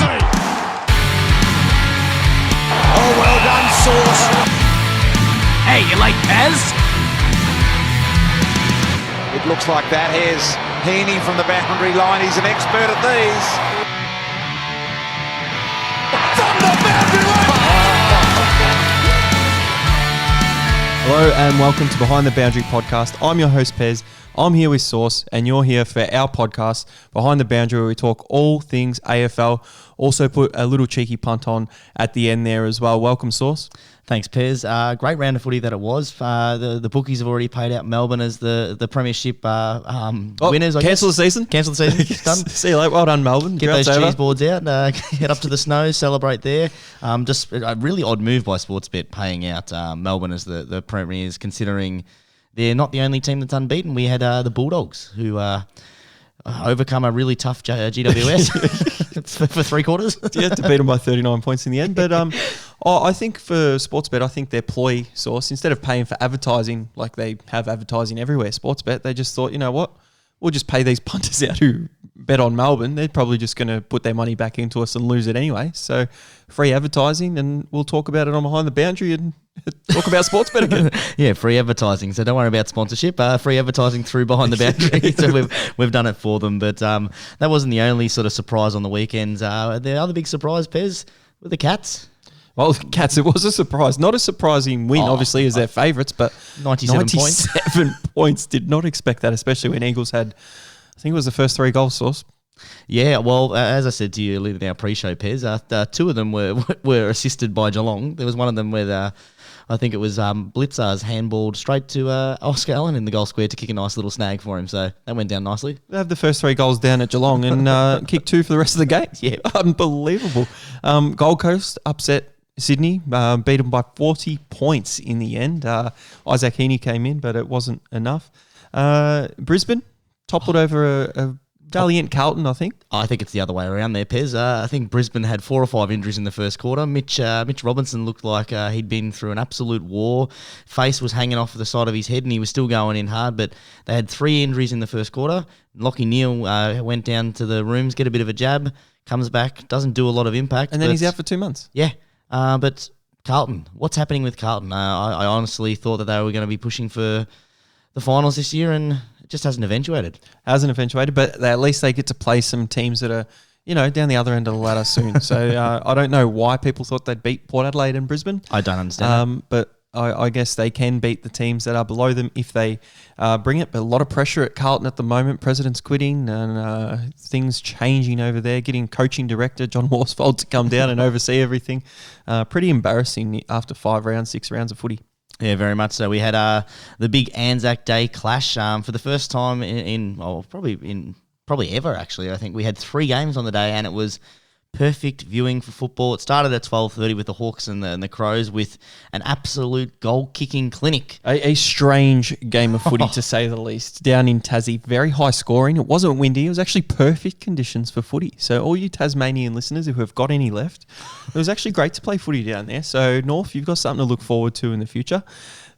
Messi. Oh, well done, Sauce. Hey, you like Pez? It looks like that. Here's Heaney from the boundary line. He's an expert at these. From the boundary line. Hello and welcome to Behind the Boundary podcast. I'm your host Pez. I'm here with Sauce and you're here for our podcast Behind the Boundary, where we talk all things AFL. Also put a little cheeky punt on at the end there as well. Welcome, Sauce. Thanks, Pez. Great round of footy that it was. The bookies have already paid out Melbourne as the premiership winners. Cancel the season. Cancel the season. It's done. See you later. Well done, Melbourne. Get those cheese boards out. Head up to the snow. Celebrate there. Just a really odd move by Sportsbet paying out Melbourne as the premiers, considering they're not the only team that's unbeaten. We had the Bulldogs who overcome a really tough GWS for 3 quarters. Yeah, to beat them by 39 points in the end. But I think for Sportsbet, I think their ploy source, instead of paying for advertising like they have advertising everywhere, Sportsbet, they just thought, you know what, we'll just pay these punters out who bet on Melbourne. They're probably just going to put their money back into us and lose it anyway. So free advertising, and we'll talk about it on Behind the Boundary and talk about Sportsbet again. Yeah, free advertising. So don't worry about sponsorship. Free advertising through Behind the Boundary. So we've done it for them. But that wasn't the only sort of surprise on the weekends. The other big surprise, Pez, were the Cats. Well, the Cats, it was a surprise. Not a surprising win, obviously, as their favourites, but 97 points. Did not expect that, especially when Eagles had, I think it was the first 3 goals, Sauce. Yeah, well, as I said to you in our pre-show, Pez, 2 of them were assisted by Geelong. There was one of them where I think it was Blitzar's handballed straight to Oscar Allen in the goal square to kick a nice little snag for him. So that went down nicely. They have the first 3 goals down at Geelong and kicked 2 for the rest of the game. Yeah. Unbelievable. Gold Coast upset Sydney, beat them by 40 points in the end. Isaac Heaney came in, but it wasn't enough. Brisbane toppled over a valiant Carlton, I think. I think it's the other way around there, Pez. I think Brisbane had 4 or 5 injuries in the first quarter. Mitch Robinson looked like he'd been through an absolute war. Face was hanging off the side of his head and he was still going in hard, but they had 3 injuries in the first quarter. Lachie Neale went down to the rooms, get a bit of a jab, comes back, doesn't do a lot of impact. And then he's out for 2 months. Yeah. But Carlton, what's happening with Carlton? I honestly thought that they were going to be pushing for the finals this year, and it just hasn't eventuated. But at least they get to play some teams that are, down the other end of the ladder soon. So I don't know why people thought they'd beat Port Adelaide and Brisbane. I don't understand. But I guess they can beat the teams that are below them if they bring it. But a lot of pressure at Carlton at the moment. President's quitting and things changing over there. Getting coaching director John Worsfold to come down and oversee everything. Pretty embarrassing after 6 rounds of footy. Yeah, very much so. We had the big Anzac Day clash for the first time probably ever, actually. I think we had 3 games on the day, and it was perfect viewing for football. It started at 12:30 with the Hawks and the Crows with an absolute goal-kicking clinic. A strange game of footy, to say the least. Down in Tassie, very high scoring. It wasn't windy. It was actually perfect conditions for footy. So all you Tasmanian listeners who have got any left, it was actually great to play footy down there. So North, you've got something to look forward to in the future.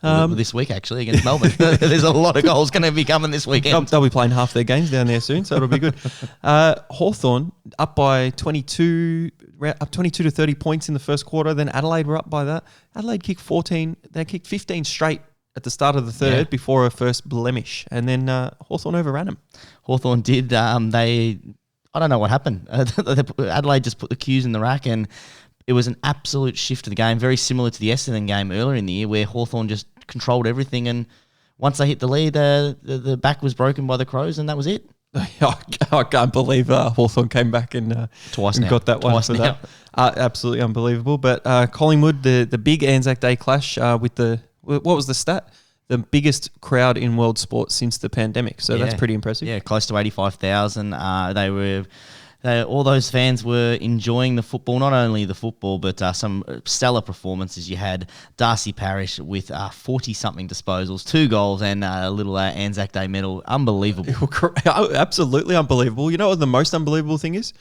This week, actually, against Melbourne. There's a lot of goals going to be coming this weekend. They'll be playing half their games down there soon, so it'll be good. Hawthorn up by 22 to 30 points in the first quarter. Then Adelaide were up by that. Adelaide kicked 14. They kicked 15 straight at the start of the third before a first blemish. And then Hawthorn overran them. Hawthorn did. I don't know what happened. Adelaide just put the cues in the rack, and it was an absolute shift to the game, very similar to the Essendon game earlier in the year where Hawthorn just controlled everything, and once they hit the lead, the back was broken by the Crows, and that was it. I can't believe Hawthorn came back and got that one for that. Absolutely unbelievable. But Collingwood, the big Anzac Day clash with what was the stat? The biggest crowd in world sports since the pandemic. So that's pretty impressive. Yeah, close to 85,000. All those fans were enjoying the football, not only the football, but some stellar performances. You had Darcy Parish with 40-something disposals, 2 goals, and a little Anzac Day medal. Unbelievable. Absolutely unbelievable. You know what the most unbelievable thing is?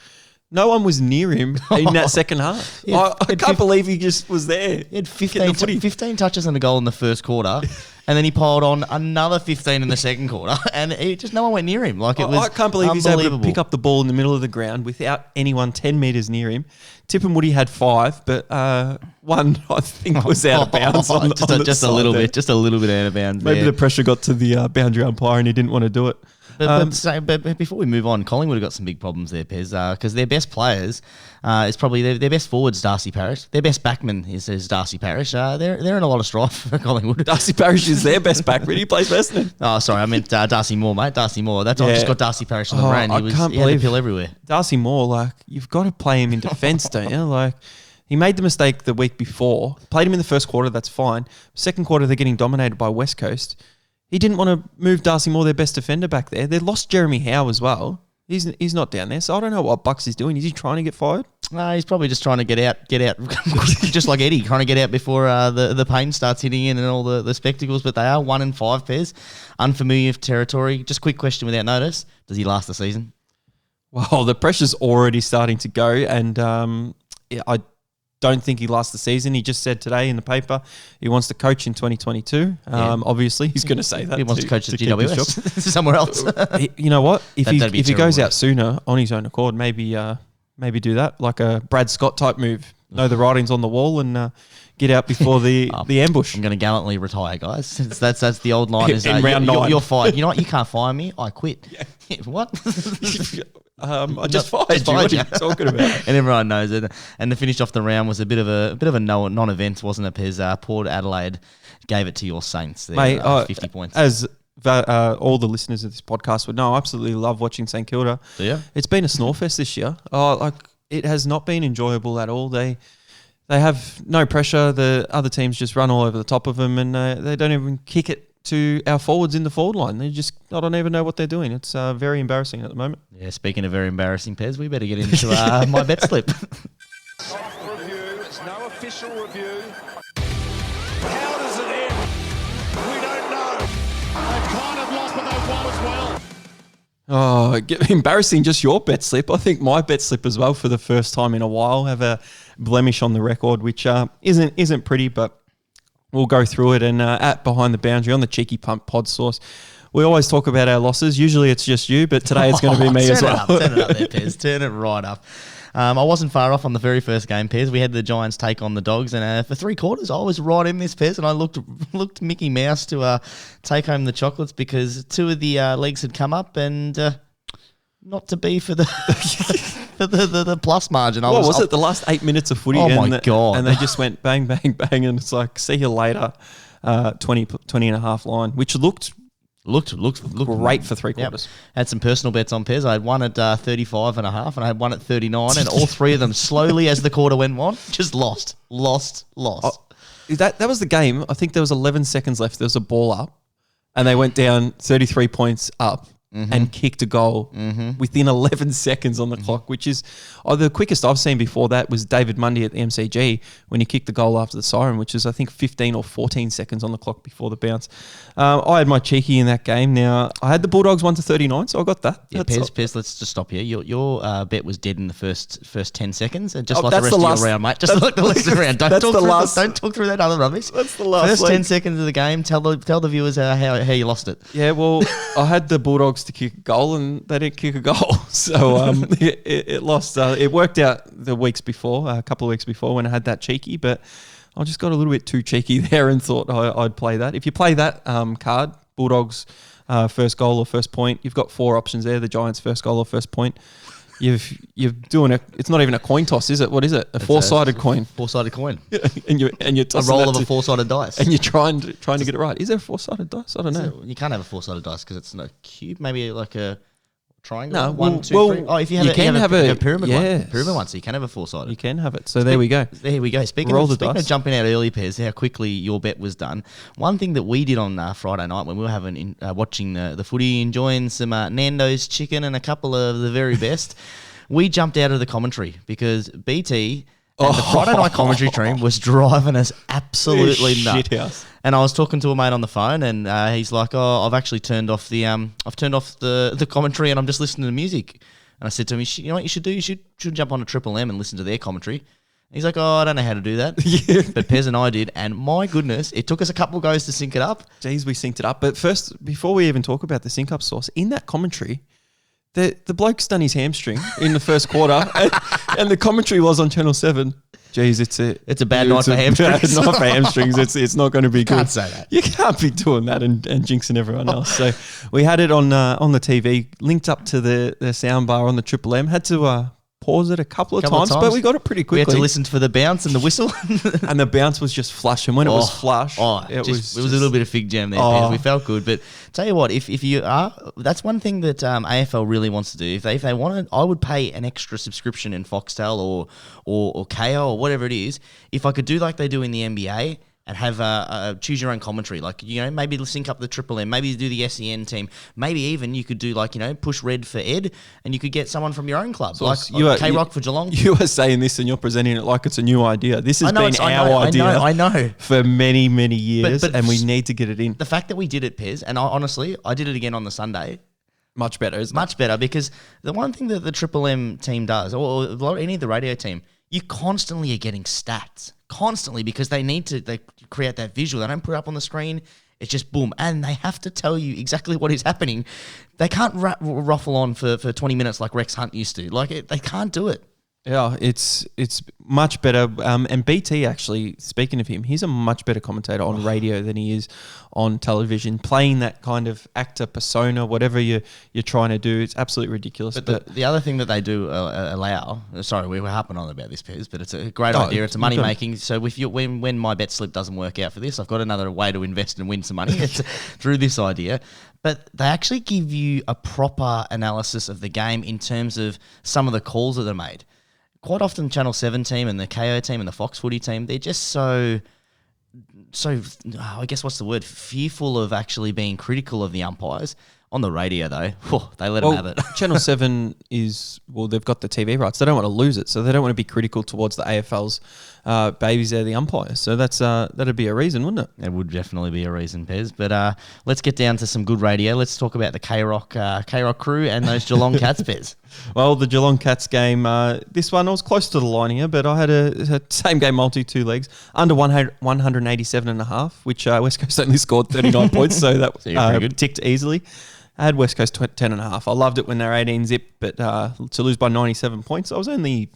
No one was near him in that second half. I can't believe he just was there. He had 15 touches and a goal in the first quarter, And then he piled on another 15 in the second quarter, and no one went near him. Like it was, I can't believe he's able to pick up the ball in the middle of the ground without anyone 10 metres near him. Tip and Woody had 5, but one I think was out of bounds. Just a little bit out of bounds. Maybe the pressure got to the boundary umpire and he didn't want to do it. But before we move on, Collingwood have got some big problems there, Pez, because their best players is probably their best forwards, Darcy Parish. Their best backman is Darcy Parish. They're in a lot of strife for Collingwood. Darcy Parish is their best backman. He plays Essendon. Oh, sorry, I meant Darcy Moore, mate. Darcy Moore. I've just got Darcy Parish on the brain. He had the pill everywhere. Darcy Moore, like, you've got to play him in defence, don't you? Like, he made the mistake the week before. Played him in the first quarter, that's fine. Second quarter, they're getting dominated by West Coast. He didn't want to move Darcy Moore, their best defender, back there. They lost Jeremy Howe as well. He's not down there, so I don't know what Bucks is doing. Is he trying to get fired? No, he's probably just trying to get out, just like Eddie, trying to get out before the pain starts hitting in and all the spectacles. But they are 1-5 pairs, unfamiliar territory. Just quick question without notice: does he last the season? Well, the pressure's already starting to go, and I don't think he lasts the season. He just said today in the paper he wants to coach in 2022. Obviously, he's going to say that. He wants to coach at GWS somewhere else. You know what? If he goes out sooner on his own accord, maybe do that, like a Brad Scott type move. Know the writing's on the wall and get out before the ambush. I'm going to gallantly retire, guys. That's the old line. Is in round 9. You're fired. You know what? You can't fire me. I quit. Yeah. What? I just fired you. What are you talking about? And everyone knows it. And to finish off the round was a bit of a non-event, wasn't it, Pez? Port Adelaide gave it to your Saints. There, mate, 50 points. As all the listeners of this podcast would know, I absolutely love watching St Kilda. Yeah, it's been a snorefest this year. It has not been enjoyable at all. They have no pressure. The other teams just run all over the top of them, and they don't even kick it to our forwards in the forward line. I don't even know what they're doing. It's very embarrassing at the moment. Yeah, speaking of very embarrassing, Pez, we better get into my Betslip. Soft review. It's no official review. How does it end? We don't know. They've kind of lost, but they've won as well. Oh, embarrassing just your bet slip. I think my bet slip as well for the first time in a while have a blemish on the record, which isn't pretty, but we'll go through it. And at Behind the Boundary on the Cheeky Punt Pod Source, we always talk about our losses. Usually it's just you, but today it's going to be me as well. Turn it up there, Pez. Turn it right up. I wasn't far off on the very first game, Pez. We had the Giants take on the Dogs, and for 3 quarters, I was right in this, Pez, and I looked Mickey Mouse to take home the chocolates because 2 of the legs had come up, and not to be for the for the plus margin. What was it? The last 8 minutes of footy. Oh my God! And they just went bang, bang, bang, and it's like, see you later. 20 and a half line, which looked great for 3 quarters. Yep. Had some personal bets on Pez. I had one at 35 and a half, and I had one at 39, and all 3 of them slowly as the quarter went on, just lost. That was the game. I think there was 11 seconds left. There was a ball up, and they went down 33 points up. And kicked a goal within 11 seconds on the clock, which is the quickest I've seen before that was David Mundy at the MCG when he kicked the goal after the siren, which is I think 15 or 14 seconds on the clock before the bounce. I had my cheeky in that game. Now, I had the Bulldogs 1-39, so I got that. Yeah, Pez, let's just stop here. Your bet was dead in the first 10 seconds, and just like the rest of your round, mate. Just like the rest of the round. Don't talk through that other rubbish. That's the last First 10 seconds of the game, tell the viewers how you lost it. Yeah, well, I had the Bulldogs to kick a goal and they didn't kick a goal. So it lost. It worked out the weeks before, a couple of weeks before when I had that cheeky, but I just got a little bit too cheeky there and thought I'd play that. If you play that card, Bulldogs first goal or first point, you've got 4 options there. The Giants first goal or first point. You're doing it's not even a coin toss, is it? What is it? A 4-sided coin. 4-sided coin. and you're tossing a roll of a 4-sided dice. And you're trying to get it right. Is there a 4-sided dice? I don't know. You can't have a 4-sided dice because it's a cube. Maybe like a triangle. No, 1, 2, 3. Oh, if you have a pyramid one. Pyramid one, so you can have a 4-sided. You can have it. So there we go. There we go. Speaking of jumping out early, Pez, how quickly your bet was done. One thing that we did on Friday night when we were watching the footy, enjoying some Nando's chicken and a couple of the very best, we jumped out of the commentary because BT and the Friday night commentary team was driving us absolutely nuts. Shithouse. And I was talking to a mate on the phone, and he's like, "Oh, I've actually turned off the commentary, and I'm just listening to music." And I said to him, "You know what you should do? You should jump on a Triple M and listen to their commentary." He's like, I don't know how to do that. Yeah. But Pez and I did, and my goodness, it took us a couple of goes to sync it up. Geez, we synced it up. But first, before we even talk about the sync up source, in that commentary, the bloke's done his hamstring in the first quarter, and the commentary was on Channel 7. Geez, it's a bad night for hamstrings. Bad night for hamstrings. It's not going to be good. Can't say that. You can't be doing that and jinxing everyone else. So we had it on the TV, linked up to the sound bar on the Triple M. Had to pause it a couple of times, but we got it pretty quickly. We had to listen for the bounce and the whistle. And the bounce was just flush. And when it was flush, it was a little bit of fig jam there. Pez. We felt good. But tell you what, if you are, that's one thing that AFL really wants to do. If they wanted, I would pay an extra subscription in Foxtel or KO or whatever it is. If I could do like they do in the NBA, and have a choose your own commentary. Like, maybe sync up the Triple M, maybe do the SEN team. Maybe even you could do push red for Ed, and you could get someone from your own club, so like K-Rock for Geelong. You are saying this and you're presenting it like it's a new idea. This has been our idea I know. For many, many years, and we need to get it in. The fact that we did it, Pez, and honestly, I did it again on the Sunday. Much better, isn't it? Much better, because the one thing that the Triple M team does, or any of the radio team, you constantly are getting stats. Constantly, because they create that visual. They don't put it up on the screen. It's just boom. And they have to tell you exactly what is happening. They can't ruffle on for 20 minutes like Rex Hunt used to. They can't do it. Yeah, it's much better. And BT, actually, speaking of him, he's a much better commentator on radio than he is on television. Playing that kind of actor persona, whatever you're trying to do, it's absolutely ridiculous. But the other thing that they do allow, sorry, we were harping on about this, Pez, but it's a great idea. It's a money making. So when my Betslip doesn't work out for this, I've got another way to invest and win some money. It's through this idea. But they actually give you a proper analysis of the game in terms of some of the calls that are made. Quite often, Channel 7 team and the KO team and the Fox Footy team, they're just so I guess what's the word? Fearful of actually being critical of the umpires. On the radio, though, they let them have it. Channel 7 they've got the TV rights. They don't want to lose it, so they don't want to be critical towards the AFL's babies. They're the umpires. So that'd be a reason, wouldn't it? It would definitely be a reason, Pez. But let's get down to some good radio. Let's talk about the K-Rock crew and those Geelong Cats, Pez. Well, the Geelong Cats game, this one, I was close to the line here, but I had a same game multi, 2 legs, under 187.5, which West Coast only scored 39 points, so that ticked easily. I had West Coast 10.5. I loved it when they were 18 zip, but to lose by 97 points, I was only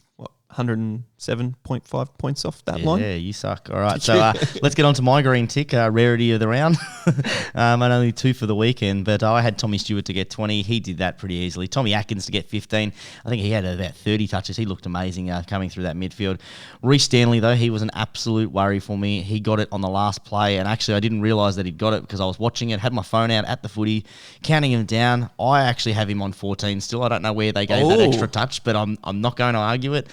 107.5 points off that line. Yeah, you suck. All right, so let's get on to my green tick, rarity of the round. And only 2 for the weekend, but I had Tommy Stewart to get 20. He did that pretty easily. Tommy Atkins to get 15. I think he had about 30 touches. He looked amazing coming through that midfield. Reece Stanley, though, he was an absolute worry for me. He got it on the last play, and actually I didn't realise that he'd got it because I was watching it, had my phone out at the footy, counting him down. I actually have him on 14 still. I don't know where they gave that extra touch, but I'm not going to argue it.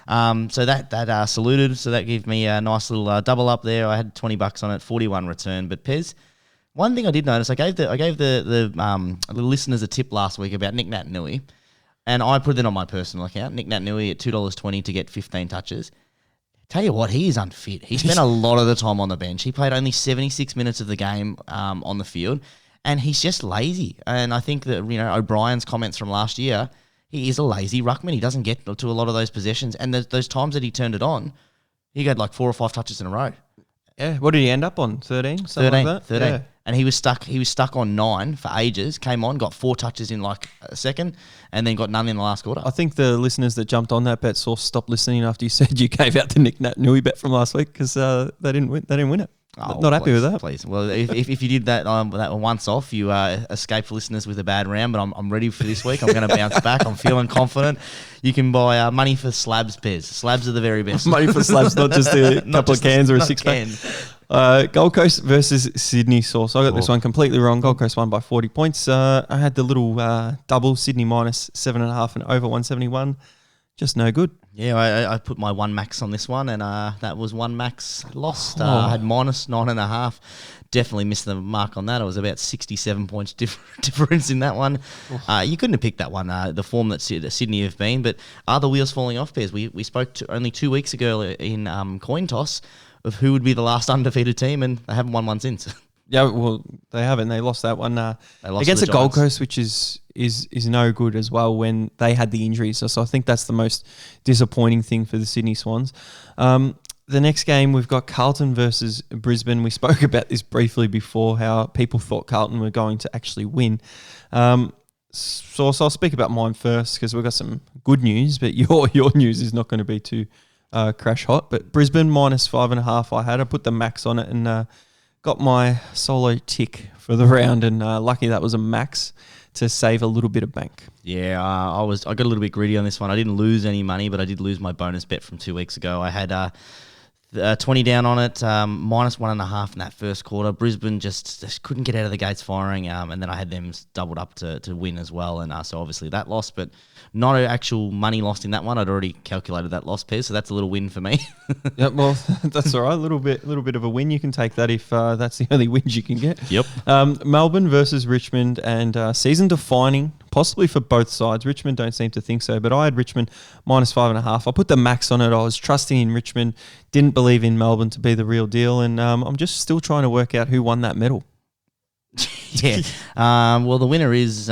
So that saluted. So that gave me a nice little double up there. I had $20 on it, 41 return. But Pez, one thing I did notice, I gave the listeners a tip last week about Nick Naitanui, and I put it on my personal account. Nick Naitanui at $2.20 to get 15 touches. Tell you what, he is unfit. He spent a lot of the time on the bench. He played only 76 minutes of the game on the field, and he's just lazy. And I think that O'Brien's comments from last year. He is a lazy ruckman. He doesn't get to a lot of those possessions. And those times that he turned it on, he got like 4 or 5 touches in a row. Yeah. What did he end up on? 13? Something like that? 13. Yeah. And he was stuck on 9 for ages, came on, got 4 touches in like a second, and then got none in the last quarter. I think the listeners that jumped on that bet stopped listening after you said you gave out the Nick Naitanui bet from last week because they didn't win it. Not happy with that. Please. Well, if you did that once off, you escaped listeners with a bad round, but I'm ready for this week. I'm going to bounce back. I'm feeling confident. You can buy money for slabs, Pez. Slabs are the very best. Money for slabs, not just a couple of cans or a 6-pack. Gold Coast versus Sydney Source. I got this one completely wrong. Gold Coast won by 40 points. I had the little double, Sydney minus 7.5 and over 171. Just no good. Yeah, I put my 1 max on this one, and that was 1 max lost. I had minus 9.5. Definitely missed the mark on that. It was about 67 points difference in that one. You couldn't have picked that one, the form that Sydney have been. But are the wheels falling off, Pez? We spoke only 2 weeks ago in coin toss of who would be the last undefeated team, and they haven't won one since. Yeah, well, they haven't. They lost that one they lost against the Gold Giants. Coast, which is is no good as well when they had the injuries. So I think that's the most disappointing thing for the Sydney Swans. The next game, we've got Carlton versus Brisbane. We spoke about this briefly before, how people thought Carlton were going to actually win. So I'll speak about mine first because we've got some good news, but your news is not going to be too crash hot. But Brisbane -5.5 I put the max on it and got my solo tick for the round, and lucky that was a max to save a little bit of bank. Yeah, I got a little bit greedy on this one. I didn't lose any money, but I did lose my bonus bet from 2 weeks ago. I had 20 down on it, -1.5 in that first quarter. Brisbane just couldn't get out of the gates firing, and then I had them doubled up to win as well, and so obviously that lost, but not actual money lost in that one. I'd already calculated that loss, Piers, so that's a little win for me. Yeah, well, that's all right. A little bit of a win. You can take that if that's the only wins you can get. Yep. Melbourne versus Richmond, and season defining, possibly for both sides. Richmond don't seem to think so, but I had Richmond -5.5. I put the max on it. I was trusting in Richmond, didn't believe in Melbourne to be the real deal, and I'm just still trying to work out who won that medal. Yeah. Well, the winner is...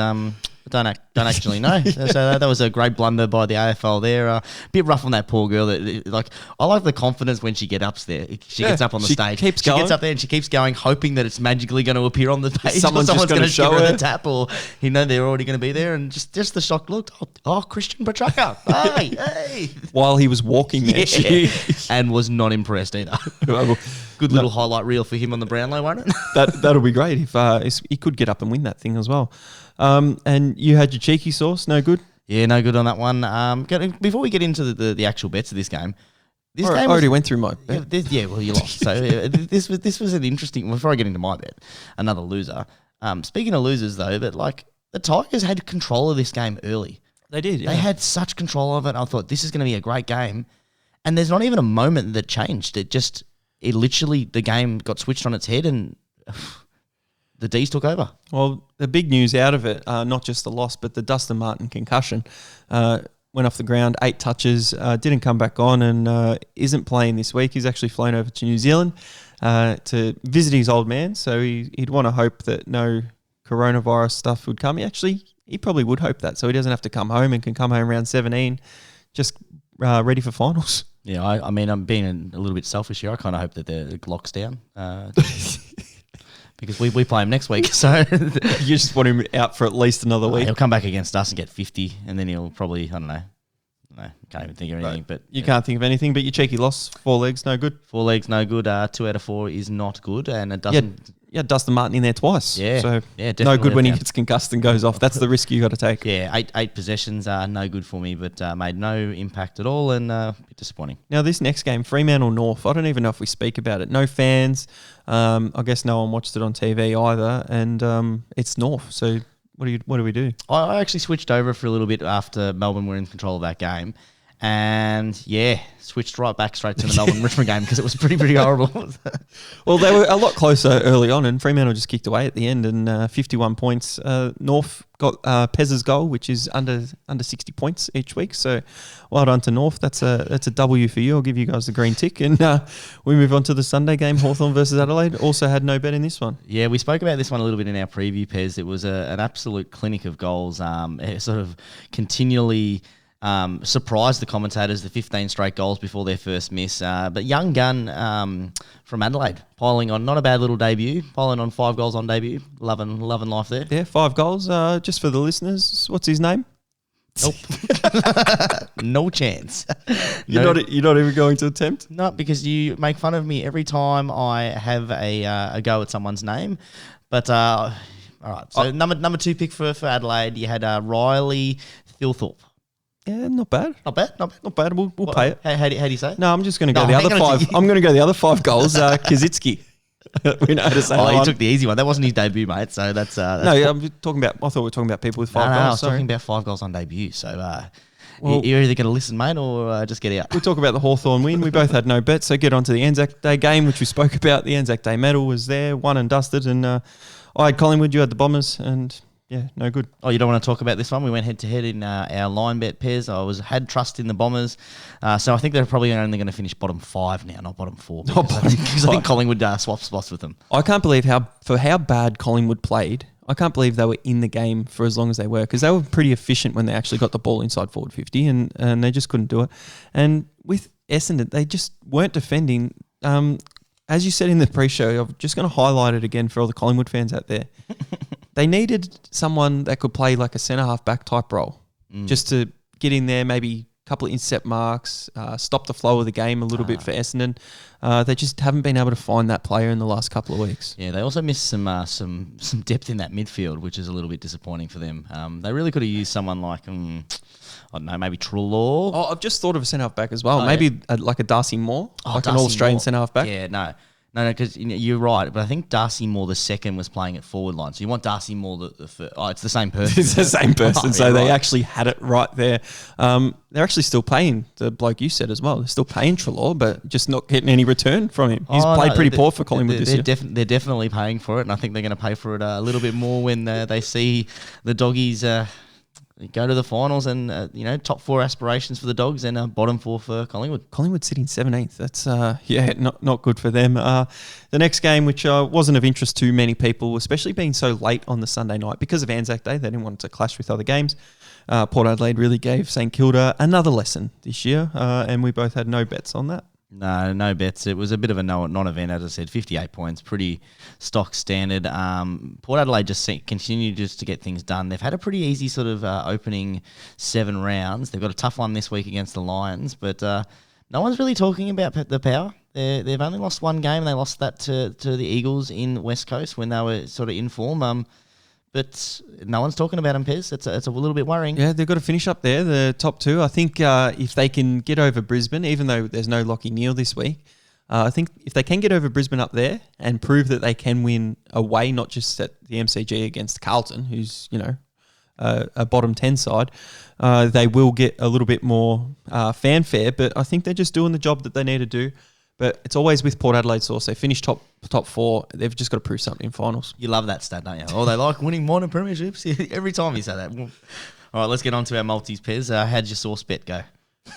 Don't actually know. So that was a great blunder by the AFL there. A bit rough on that poor girl. I like the confidence when she gets up there. She gets up on the stage. She gets up there and she keeps going, hoping that it's magically going to appear on the page. Someone's going to show give her her the tap, or they're already going to be there. And just the shocked look. Oh, Christian Petrarca. Hey. While he was walking there, and was not impressed either. Good little highlight reel for him on the Brownlow, won't it? That'll be great if he could get up and win that thing as well. And you had your cheeky sauce, no good? Yeah, no good on that one. Before we get into the actual bets of this game, I already went through my bet. Well, you lost. So this was an interesting. Before I get into my bet, another loser. Speaking of losers, though, but the Tigers had control of this game early. They did. Yeah. They had such control of it. I thought this is going to be a great game, and there's not even a moment that changed. It literally the game got switched on its head and. The Dees took over. Well, the big news out of it, not just the loss, but the Dustin Martin concussion. Went off the ground, 8 touches, didn't come back on, and isn't playing this week. He's actually flown over to New Zealand to visit his old man, so he'd want to hope that no coronavirus stuff would come. He probably would hope that, so he doesn't have to come home and can come home around 17, just ready for finals. Yeah, I mean, I'm being a little bit selfish here. I kind of hope that the locks down. Because we play him next week, so you just want him out for at least another week. He'll come back against us and get 50, and then he'll probably, I don't know, can't even think of anything. Right. But you can't think of anything. But your cheeky loss, 4 legs, no good. 4 legs, no good. 2 out of 4 is not good, and it doesn't. Yeah, Dustin Martin in there twice. Yeah, so definitely no good when he gets concussed and goes off. That's the risk you got to take. Yeah, eight possessions are no good for me, but made no impact at all, and a bit disappointing. Now this next game, Fremantle North. I don't even know if we speak about it. No fans. I guess no one watched it on TV either, and it's North. So what do we do? I actually switched over for a little bit after Melbourne were in control of that game. And switched right back straight to the Melbourne Richmond game because it was pretty horrible. Well, they were a lot closer early on, and Fremantle just kicked away at the end, and 51 points. North got Pez's goal, which is under 60 points each week. So well done to North. That's a W for you. I'll give you guys the green tick, and we move on to the Sunday game, Hawthorn versus Adelaide. Also had no bet in this one. Yeah, we spoke about this one a little bit in our preview, Pez. It was an absolute clinic of goals. It sort of continually. Surprised the commentators, the 15 straight goals before their first miss. But young gun from Adelaide piling on, not a bad little debut, piling on 5 goals on debut. Loving life there. Yeah, 5 goals. Just for the listeners, what's his name? Nope. No chance. You're not even going to attempt? No, because you make fun of me every time I have a go at someone's name. But all right. So number 2 pick for Adelaide, you had Riley Thilthorpe. Yeah, not bad. Not bad. We'll pay it. How do you say it? No, I'm just going to go the other 5. I'm going to go the other 5 goals. Kazitsky. We know how to say that. He took the easy one. That wasn't his debut, mate. So that's no. I'm talking about. I thought we were talking about people with 5 goals. No, I was sorry. talking about 5 goals on debut. So you're either going to listen, mate, or just get out. We'll talk about the Hawthorn win. We both had no bet, so get on to the Anzac Day game, which we spoke about. The Anzac Day medal was there, won and dusted, and I had Collingwood. You had the Bombers, and. Yeah, no good. Oh, you don't want to talk about this one? We went head-to-head in our line bet pairs. I had trust in the Bombers. So I think they're probably only going to finish bottom 5 now, not bottom 4. Because I think Collingwood swapped spots with them. I can't believe how bad Collingwood played. I can't believe they were in the game for as long as they were, because they were pretty efficient when they actually got the ball inside forward 50, and they just couldn't do it. And with Essendon, they just weren't defending. As you said in the pre-show, I'm just going to highlight it again for all the Collingwood fans out there. They needed someone that could play like a centre-half back type role, just to get in there, maybe a couple of intercept marks, stop the flow of the game a little bit for Essendon. They just haven't been able to find that player in the last couple of weeks. Yeah, they also missed some depth in that midfield, which is a little bit disappointing for them. They really could have used someone like, I don't know, maybe Treloar. Oh, I've just thought of a centre-half back as well. Maybe like a Darcy Moore, like Darcy an All-Australian centre-half back. Yeah, no, because you're right. But I think Darcy Moore, the second, was playing at forward line. So you want Darcy Moore the first. Oh, it's the same person. It's the same person. So right. they actually had it right there. They're actually still paying the bloke you said as well. They're still paying Treloar, but just not getting any return from him. He's played pretty poor for Collingwood this year. They're definitely paying for it, and I think they're going to pay for it a little bit more when they see the Doggies go to the finals and, top 4 aspirations for the Dogs and bottom 4 for Collingwood. Collingwood sitting 17th. That's, not good for them. The next game, which wasn't of interest to many people, especially being so late on the Sunday night because of Anzac Day, they didn't want it to clash with other games. Port Adelaide really gave St Kilda another lesson this year, and we both had no bets on that. No bets. It was a bit of a non-event, as I said. 58 points, pretty stock standard. Port Adelaide just continued to get things done. They've had a pretty easy sort of opening 7 rounds. They've got a tough one this week against the Lions, but no one's really talking about the Power. They've only lost 1 game, and they lost that to the Eagles in West Coast when they were sort of in form. But no one's talking about them, Pez. It's a little bit worrying. Yeah, they've got to finish up there, the top 2. I think if they can get over Brisbane, even though there's no Lachie Neale this week, I think if they can get over Brisbane up there and prove that they can win away, not just at the MCG against Carlton, who's, a bottom 10 side, they will get a little bit more fanfare. But I think they're just doing the job that they need to do. But it's always with Port Adelaide sauce. They finish top 4. They've just got to prove something in finals. You love that stat, don't you? Oh, they like winning minor premierships. Every time you say that. All right, let's get on to our multis, Pez. How'd your sauce bet go?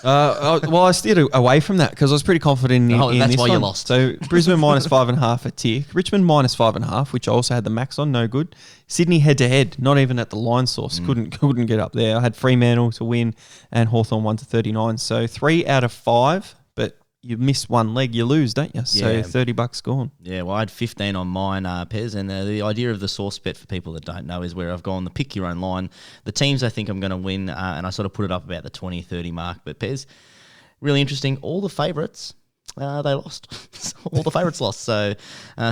Well, I steered away from that because I was pretty confident in that's this why one. you lost. So Brisbane minus 5.5 at tick. Richmond minus 5.5, which I also had the max on, no good. Sydney head-to-head, not even at the line source. Couldn't get up there. I had Fremantle to win and Hawthorn 1-39. So 3 out of 5. You miss one leg, you lose, don't you? So Yeah. $30 gone. Yeah, well, I had 15 on mine, Pez, and the idea of the source bet for people that don't know is where I've gone the pick your own line. The teams I think I'm going to win, and I sort of put it up about the 20-30 mark. But Pez, really interesting. All the favourites, they lost. All the favourites lost. So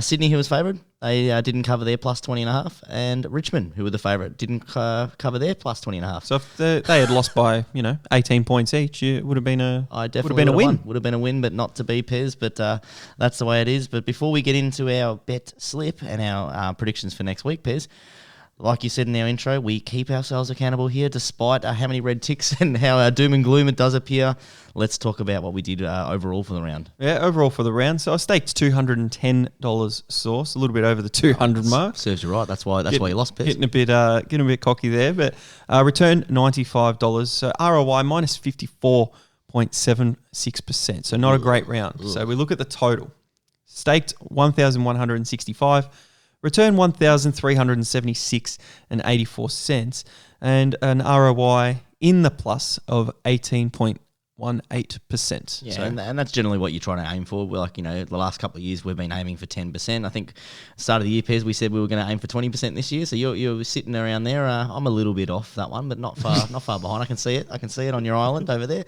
Sydney, who was favoured, they didn't cover their plus 20.5, and Richmond, who were the favourite, didn't cover their plus 20.5. So if they had lost by 18 points each, it would have been a win. Would have been a win, but not to be, Pez. But that's the way it is. But before we get into our bet slip and our predictions for next week, Pez, like you said in our intro, we keep ourselves accountable here despite how many red ticks and how doom and gloom it does appear. Let's talk about what we did overall for the round. Yeah, overall for the round. So I staked $210 sauce, a little bit over the 200 mark. Serves you right. That's why you lost, Pez. Getting a bit cocky there, but returned $95. So ROI minus 54.76%. So not a great round. So we look at the total. Staked 1,165. Return 1,376 and 84 cents, and an ROI in the plus of 18.18%. Yeah, so, and that's generally what you're trying to aim for. We're the last couple of years we've been aiming for 10%. I think start of the year, Pez, we said we were going to aim for 20% this year. So you're sitting around there. I'm a little bit off that one, but not far behind. I can see it on your island over there.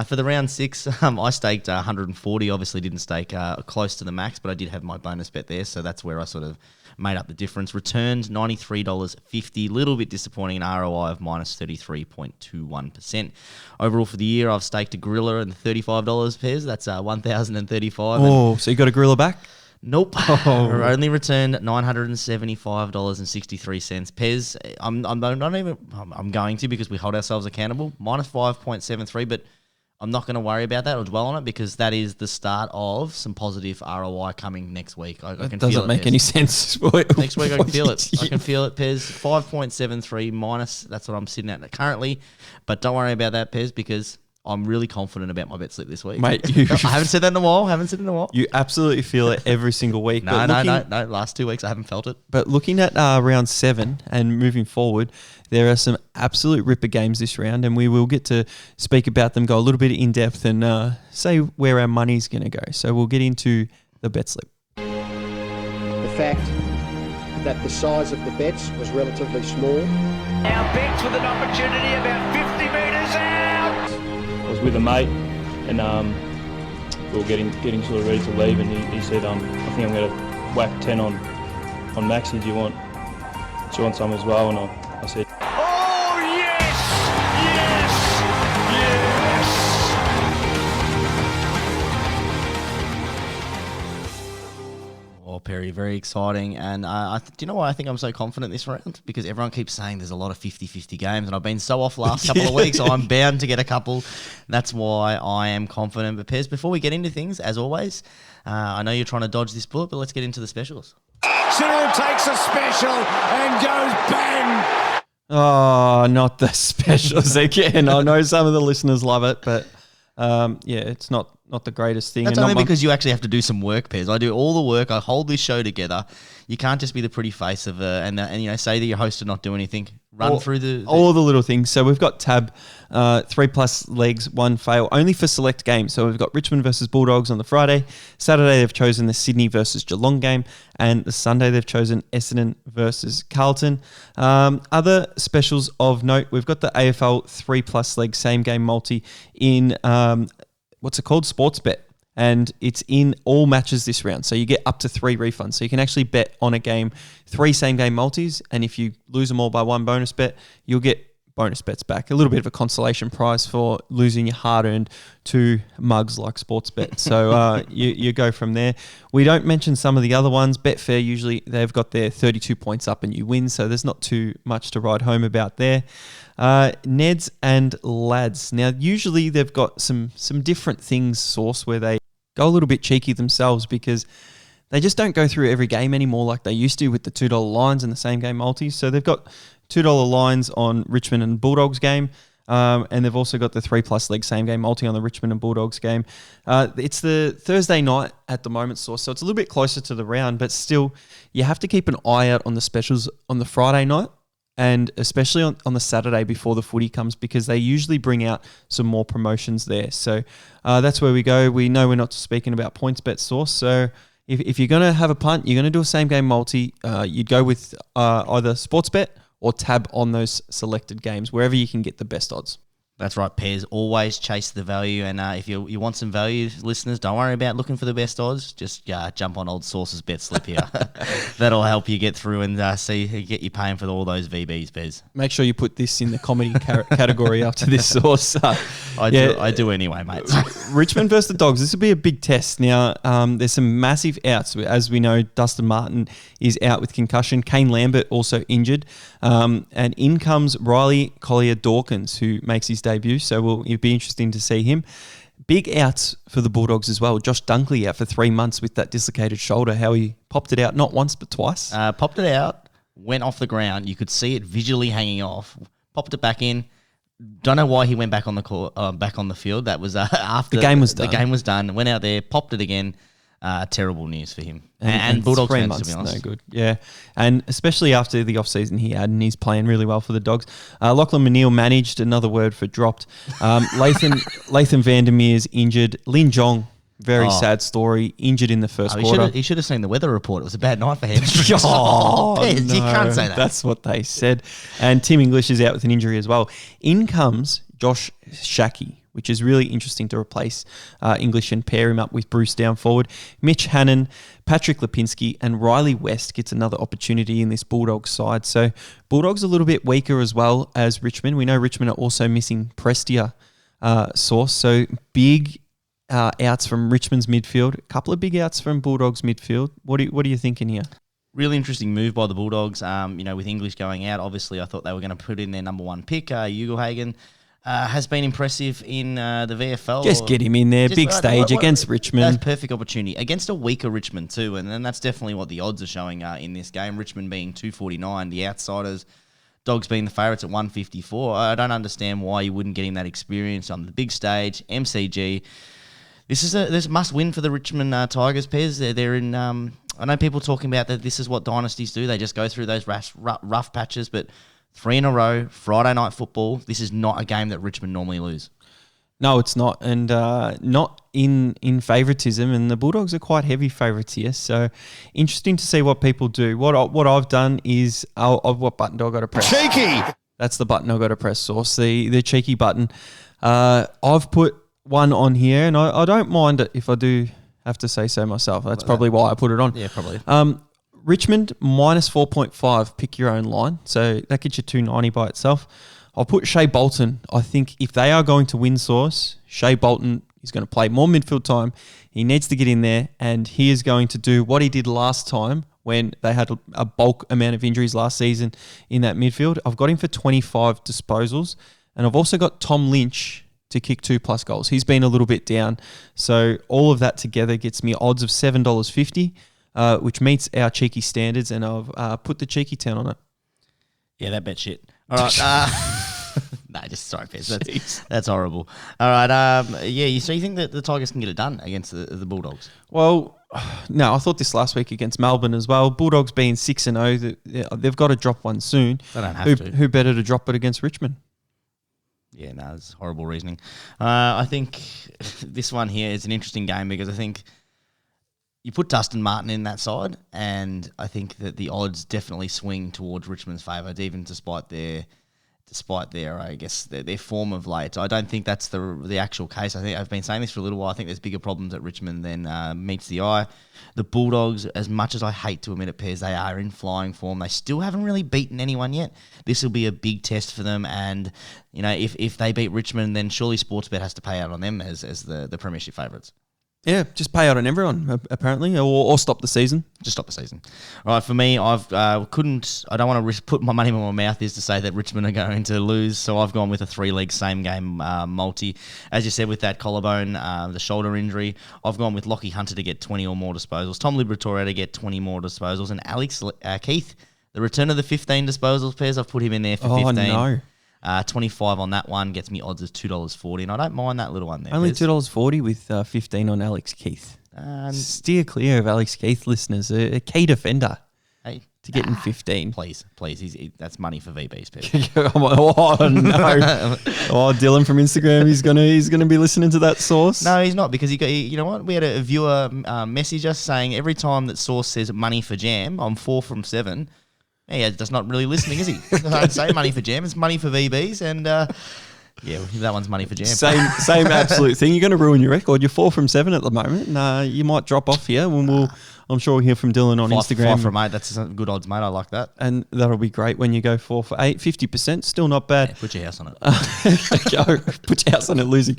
For the round 6, I staked 140. Obviously didn't stake close to the max, but I did have my bonus bet there, so that's where I sort of made up the difference. Returned $93.50. Little bit disappointing, an ROI of minus 33.21%. Overall for the year, I've staked a gorilla and $35, Pez. That's $1,035. Oh, so you got a gorilla back? Nope. Oh. Only returned $975.63. Pez, I'm going to, because we hold ourselves accountable, minus 5.73, but I'm not going to worry about that or dwell on it because that is the start of some positive ROI coming next week. I can doesn't feel it, make Pez. any sense. Next week I can feel it. I can feel it, Pez. 5.73 minus. That's what I'm sitting at currently. But don't worry about that, Pez, because I'm really confident about my bet slip this week. Mate, I haven't said that in a while. You absolutely feel it every single week. No. Last 2 weeks I haven't felt it. But looking at round 7 and moving forward, there are some absolute ripper games this round, and we will get to speak about them, go a little bit in depth, and say where our money's going to go. So we'll get into the bet slip. The fact that the size of the bets was relatively small. Now Betts with an opportunity about 50 metres out. I was with a mate, and we were getting sort of ready to leave, and he said, I think I'm going to whack 10 on Maxi. Do you want some as well? And I said, Oh, yes! Yes! Oh, Perry, very exciting. And do you know why I think I'm so confident this round? Because everyone keeps saying there's a lot of 50-50 games, and I've been so off last couple of weeks, so I'm bound to get a couple. That's why I am confident. But Pez, before we get into things, as always, I know you're trying to dodge this bullet, but let's get into the specials. Cinnamon takes a special and goes bang. Oh, not the specials again. I know some of the listeners love it, but it's not the greatest thing. That's and only because you actually have to do some work, Pez. I do all the work. I hold this show together. You can't just be the pretty face of and say that your host did not do anything. Run through all the little things. So we've got tab 3+ legs, 1 fail, only for select games. So we've got Richmond versus Bulldogs on the Friday. Saturday they've chosen the Sydney versus Geelong game, and the Sunday they've chosen Essendon versus Carlton. Other specials of note, we've got the AFL 3+ leg same game multi in what's it called? Sportsbet. And it's in all matches this round. So you get up to 3 refunds. So you can actually bet on a game 3 same-game multis. And if you lose them all by 1 bonus bet, you'll get bonus bets back. A little bit of a consolation prize for losing your hard-earned 2 mugs like Sportsbet. So you go from there. We don't mention some of the other ones. Betfair, usually they've got their 32 points up and you win. So there's not too much to write home about there. Neds and Lads. Now, usually they've got some different things sourced where they go a little bit cheeky themselves because they just don't go through every game anymore like they used to with the $2 lines and the same game multis. So they've got $2 lines on Richmond and Bulldogs game, and they've also got the 3+ leg same game multi on the Richmond and Bulldogs game. It's the Thursday night at the moment source, so it's a little bit closer to the round, but still you have to keep an eye out on the specials on the Friday night, and especially on the Saturday before the footy comes, because they usually bring out some more promotions there. So that's where we go. We know we're not speaking about PointsBet source. So if you're going to have a punt, you're going to do a same-game multi, you'd go with either Sportsbet or tab on those selected games, wherever you can get the best odds. That's right, Pez. Always chase the value. And if you want some value, listeners, don't worry about looking for the best odds. Just jump on Old Source's Betslip here. That'll help you get through and get you paying for all those VBs, Pez. Make sure you put this in the comedy category after this source. I do anyway, mate. Richmond versus the Dogs. This will be a big test. Now, there's some massive outs. As we know, Dustin Martin is out with concussion. Kane Lambert also injured. And in comes Riley Collier-Dawkins, who makes his debut. So it'll be interesting to see him. Big outs for the Bulldogs as well. Josh Dunkley out for 3 months with that dislocated shoulder. How he popped it out, not once but twice. Popped it out, went off the ground. You could see it visually hanging off. Popped it back in. Don't know why he went back on the field. That was after the game was done. The game was done. Went out there, popped it again. Terrible news for him. And Bulldogs fans, to be honest. No good. Yeah. And especially after the off-season he had, and he's playing really well for the Dogs. Lachlan Manil managed, another word for dropped. Latham Vandermeer's injured. Lin Jong, very sad story, injured in the first quarter. He should have seen the weather report. It was a bad night for him. Pez, you can't say that. That's what they said. And Tim English is out with an injury as well. In comes Josh Shackey, which is really interesting to replace English and pair him up with Bruce down forward. Mitch Hannon, Patrick Lipinski, and Riley West gets another opportunity in this Bulldogs side. So Bulldogs a little bit weaker as well as Richmond. We know Richmond are also missing Prestia Source. So big outs from Richmond's midfield. A couple of big outs from Bulldogs midfield. What are you thinking here? Really interesting move by the Bulldogs. With English going out, obviously I thought they were going to put in their number 1 pick, Ugelhagen. Has been impressive in the VFL. Just get him in there, big stage against Richmond. That's perfect opportunity. Against a weaker Richmond too, and that's definitely what the odds are showing in this game. Richmond being 249, the outsiders Dogs being the favourites at 154. I don't understand why you wouldn't get him that experience on the big stage, MCG. This is a must win for the Richmond Tigers, Pez. They're in. I know people talking about that this is what dynasties do. They just go through those rough patches, but 3 in a row, Friday night football. This is not a game that Richmond normally lose. No, it's not, and not in favouritism, and the Bulldogs are quite heavy favourites here, so interesting to see what people do. What I've done is, what button do I got to press? Cheeky! That's the button I've got to press, Sauce, the cheeky button. I've put one on here, and I don't mind it if I do have to say so myself. That's probably why I put it on. Yeah, probably. Richmond, minus 4.5, pick your own line, so that gets you 290 by itself. I'll put Shea Bolton. I think if they are going to win, Sauce, Shea Bolton is going to play more midfield time. He needs to get in there, and he is going to do what he did last time when they had a bulk amount of injuries last season in that midfield. I've got him for 25 disposals, and I've also got Tom Lynch to kick 2+ goals. He's been a little bit down, so all of that together gets me odds of $7.50, which meets our cheeky standards, and I've put the cheeky 10 on it. Yeah, that bet shit. All right. No, just sorry, Pez. That's horrible. All right. So you think that the Tigers can get it done against the Bulldogs? Well, no, I thought this last week against Melbourne as well. Bulldogs being 6-0, they've got to drop one soon. They don't have to. Who better to drop it against Richmond? Yeah, no, it's horrible reasoning. I think this one here is an interesting game because I think you put Dustin Martin in that side, and I think that the odds definitely swing towards Richmond's favour, even despite their I guess their form of late. I don't think that's the actual case. I think I've been saying this for a little while. I think there's bigger problems at Richmond than meets the eye. The Bulldogs, as much as I hate to admit it, Pairs, they are in flying form. They still haven't really beaten anyone yet. This will be a big test for them, and you know if they beat Richmond, then surely Sportsbet has to pay out on them as the premiership favourites. Yeah, just pay out on everyone, apparently, or stop the season. Just stop the season. All right, for me, I don't want to put my money where my mouth is to say that Richmond are going to lose, so I've gone with a 3-leg same-game multi. As you said, with that collarbone, the shoulder injury, I've gone with Lockie Hunter to get 20 or more disposals, Tom Liberatore to get 20 more disposals, and Alex Keith, the return of the 15 disposals pairs, I've put him in there for 15. Oh, no. 25 on that one gets me odds of $2.40, and I don't mind that little one there. Only $2.40 with 15 on Alex Keith. Steer clear of Alex Keith, listeners. A key defender. Hey, to get in 15. Please. That's money for VBs, Pete. Oh no! Oh, Dylan from Instagram, he's gonna be listening to that Source. No, he's not, because you know what? We had a viewer message us saying every time that Source says money for jam, I'm 4 from 7. Yeah, that's not really listening, is he? I don't say money for jam. It's money for VBs, and yeah, that one's money for jam. Same absolute thing. You're going to ruin your record. You're 4 from 7 at the moment. You might drop off here. I'm sure we'll hear from Dylan on Instagram. 5 from 8. That's good odds, mate. I like that. And that'll be great when you go 4 for 8. 50%, still not bad. Yeah, put your house on it. Put your house on it, losing.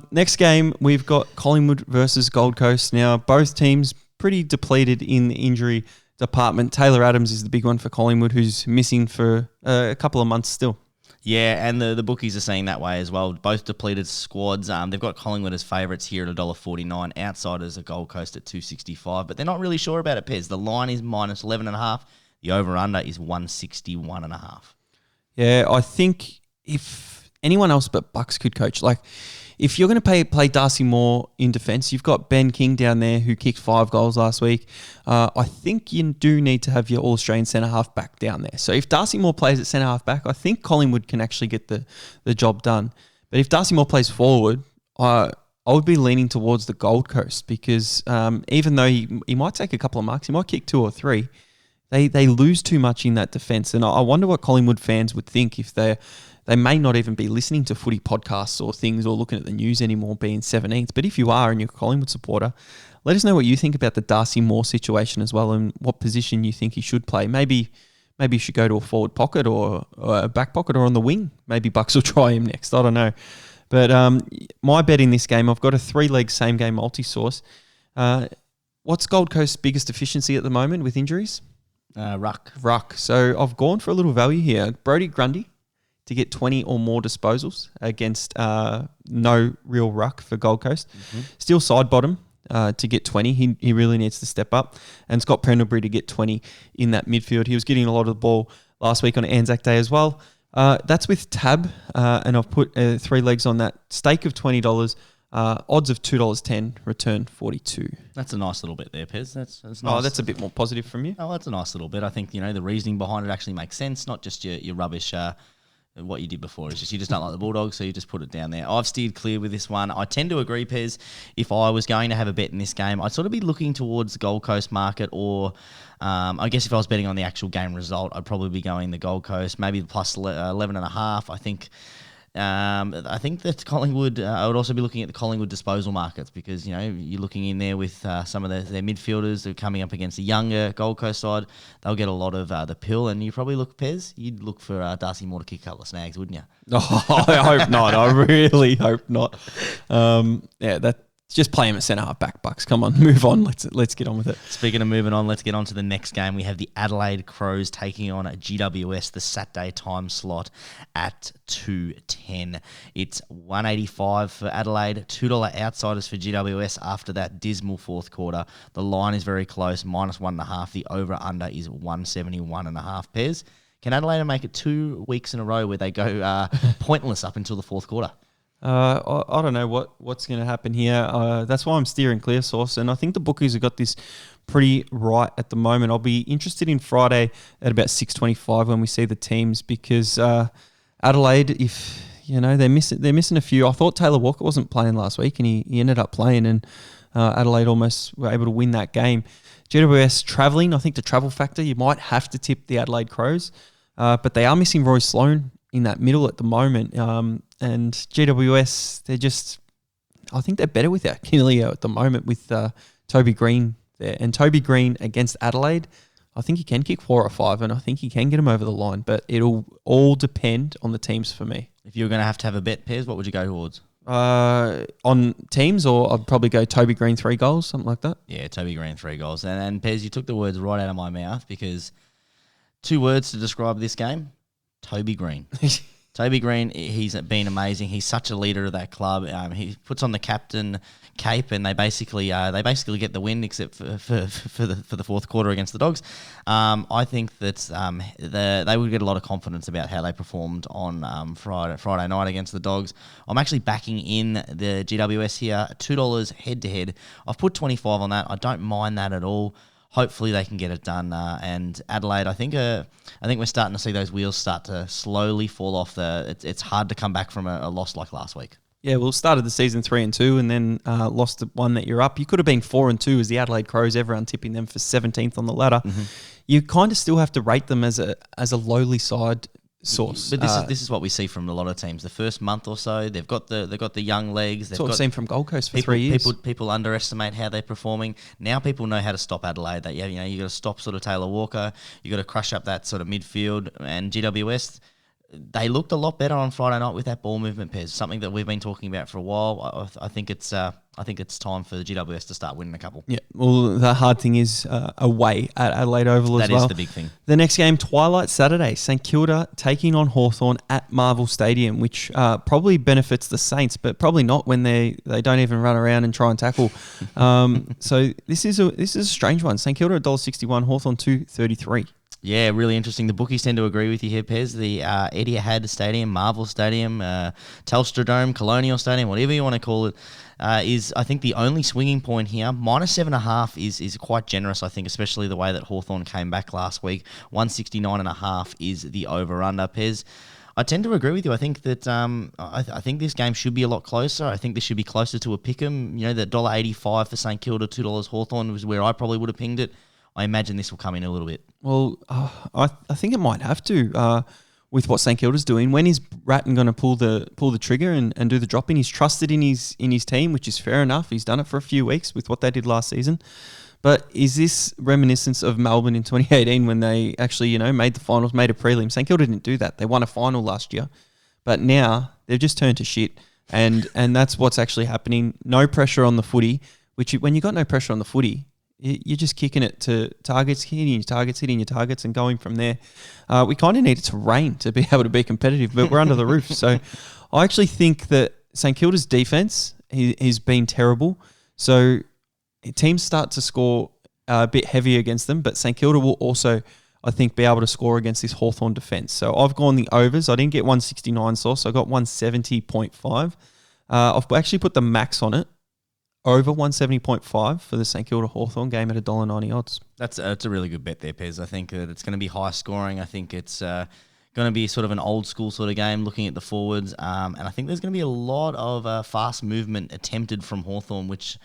Next game, we've got Collingwood versus Gold Coast. Now, both teams pretty depleted in the injury department. Taylor Adams is the big one for Collingwood, who's missing for a couple of months still. Yeah, and the bookies are seeing that way as well. Both depleted squads. They've got Collingwood as favourites here at $1.49. Outsiders are Gold Coast at $2.65, but they're not really sure about it, Pez. The line is minus 11.5. The over-under is 161.5. Yeah, I think if anyone else but Bucks could coach, like if you're going to play Darcy Moore in defence, you've got Ben King down there who kicked 5 goals last week. I think you do need to have your All-Australian centre-half back down there. So if Darcy Moore plays at centre-half back, I think Collingwood can actually get the job done. But if Darcy Moore plays forward, I would be leaning towards the Gold Coast because even though he might take a couple of marks, he might kick 2 or 3, they lose too much in that defence. And I wonder what Collingwood fans would think if they may not even be listening to footy podcasts or things or looking at the news anymore, being 17th. But if you are and you're a Collingwood supporter, let us know what you think about the Darcy Moore situation as well and what position you think he should play. Maybe you should go to a forward pocket or a back pocket or on the wing. Maybe Bucks will try him next. I don't know. But my bet in this game, I've got a 3-leg same-game multi-source. What's Gold Coast's biggest deficiency at the moment with injuries? Ruck. So I've gone for a little value here. Brodie Grundy to get 20 or more disposals against no real ruck for Gold Coast. Mm-hmm. Still side bottom to get 20. He really needs to step up. And Scott Pendlebury to get 20 in that midfield. He was getting a lot of the ball last week on Anzac Day as well. That's with Tab, and I've put 3 legs on that. Stake of $20, odds of $2.10, return 42. That's a nice little bit there, Pez. That's nice. Oh, that's a bit more positive from you. Oh, that's a nice little bit. I think, the reasoning behind it actually makes sense, not just your rubbish what you did before. It's just you just don't like the Bulldogs, so you just put it down there. I've steered clear with this one. I tend to agree, Pez. If I was going to have a bet in this game, I'd sort of be looking towards the Gold Coast market, or I guess if I was betting on the actual game result, I'd probably be going the Gold Coast, maybe the plus 11.5. I think that Collingwood, I would also be looking at the Collingwood disposal markets, because, you're looking in there with some of their midfielders who are coming up against a younger Gold Coast side. They'll get a lot of the pill, and you probably look, Pez, you'd look for Darcy Moore to kick a couple of snags, wouldn't you? Oh, I hope not. I really hope not. Just play him at centre half back, Bucks. Come on, move on. Let's get on with it. Speaking of moving on, let's get on to the next game. We have the Adelaide Crows taking on GWS, the Saturday time slot at 2:10. It's $1.85 for Adelaide, $2 outsiders for GWS after that dismal fourth quarter. The line is very close, -1.5. The over-under is 171.5 pairs. Can Adelaide make it 2 weeks in a row where they go pointless up until the fourth quarter? I don't know what's going to happen here. That's why I'm steering clear, Sauce, and I think the bookies have got this pretty right at the moment. I'll be interested in Friday at about 6:25 when we see the teams, because Adelaide, if they're missing a few. I thought Taylor Walker wasn't playing last week, and he ended up playing, and Adelaide almost were able to win that game. GWS travelling, I think the travel factor, you might have to tip the Adelaide Crows, but they are missing Roy Sloane in that middle at the moment. And GWS, I think they're better without Kinelio at the moment with Toby Green there. And Toby Green against Adelaide, I think he can kick 4 or 5, and I think he can get him over the line, but it'll all depend on the teams for me. If you were going to have a bet, Pairs, what would you go towards? On teams, or I'd probably go Toby Green 3 goals, something like that. Yeah, Toby Green 3 goals. And Pez, you took the words right out of my mouth, because 2 words to describe this game: Toby Green. Toby Green, he's been amazing. He's such a leader of that club. He puts on the captain cape, and they basically get the win, except for the fourth quarter against the Dogs. I think that they would get a lot of confidence about how they performed on Friday night against the Dogs. I'm actually backing in the GWS here, $2 head to head. I've put 25 on that. I don't mind that at all. Hopefully they can get it done. And Adelaide, I think we're starting to see those wheels start to slowly fall off. It's hard to come back from a loss like last week. Yeah, well, started the season 3-2 and then lost the one that you're up. You could have been 4-2 as the Adelaide Crows, everyone tipping them for 17th on the ladder. Mm-hmm. You kind of still have to rate them as a lowly side source. But this is what we see from a lot of teams. The first month or so, they've got the young legs. That's what we've seen from Gold Coast for 3 years. People underestimate how they're performing. Now people know how to stop Adelaide. That you got to stop sort of Taylor Walker. You got to crush up that sort of midfield. And GWS, they looked a lot better on Friday night with that ball movement, Pez. Something that we've been talking about for a while. I think it's time for the GWS to start winning a couple. Yeah, well, the hard thing is away at Adelaide Oval as well. That is the big thing. The next game, Twilight Saturday, St Kilda taking on Hawthorn at Marvel Stadium, which probably benefits the Saints, but probably not when they don't even run around and try and tackle. So this is a strange one. St Kilda $1.61, Hawthorn $2.33. Yeah, really interesting. The bookies tend to agree with you here, Pez. The Etihad Stadium, Marvel Stadium, Telstra Dome, Colonial Stadium, whatever you want to call it, is, I think, the only swinging point here. -7.5 is quite generous, I think, especially the way that Hawthorn came back last week. 169.5 is the over-under, Pez. I tend to agree with you. I think that I think this game should be a lot closer. I think this should be closer to a pick'em. The $1.85 for St Kilda, $2 Hawthorn was where I probably would have pinged it. I imagine this will come in a little bit. Well, I think it might have to with what St Kilda's doing. When is Ratton going to pull the trigger and do the drop in? He's trusted in his team, which is fair enough. He's done it for a few weeks with what they did last season. But is this reminiscence of Melbourne in 2018 when they actually made the finals, made a prelim? St Kilda didn't do that. They won a final last year, but now they've just turned to shit, and that's what's actually happening. No pressure on the footy. When you got no pressure on the footy, you're just kicking it to targets, hitting your targets, and going from there. We kind of need it to rain to be able to be competitive, but we're under the roof. So I actually think that St Kilda's defense has been terrible. So teams start to score a bit heavy against them, but St Kilda will also, I think, be able to score against this Hawthorn defence. So I've gone the overs. I didn't get 169 Sauce. I got 170.5. I've actually put the max on it, over 170.5 for the St Kilda Hawthorn game at $1.90 odds. That's a really good bet there, Pez. I think that it's going to be high scoring. I think it's going to be sort of an old school sort of game, looking at the forwards. And I think there's going to be a lot of fast movement attempted from Hawthorn, which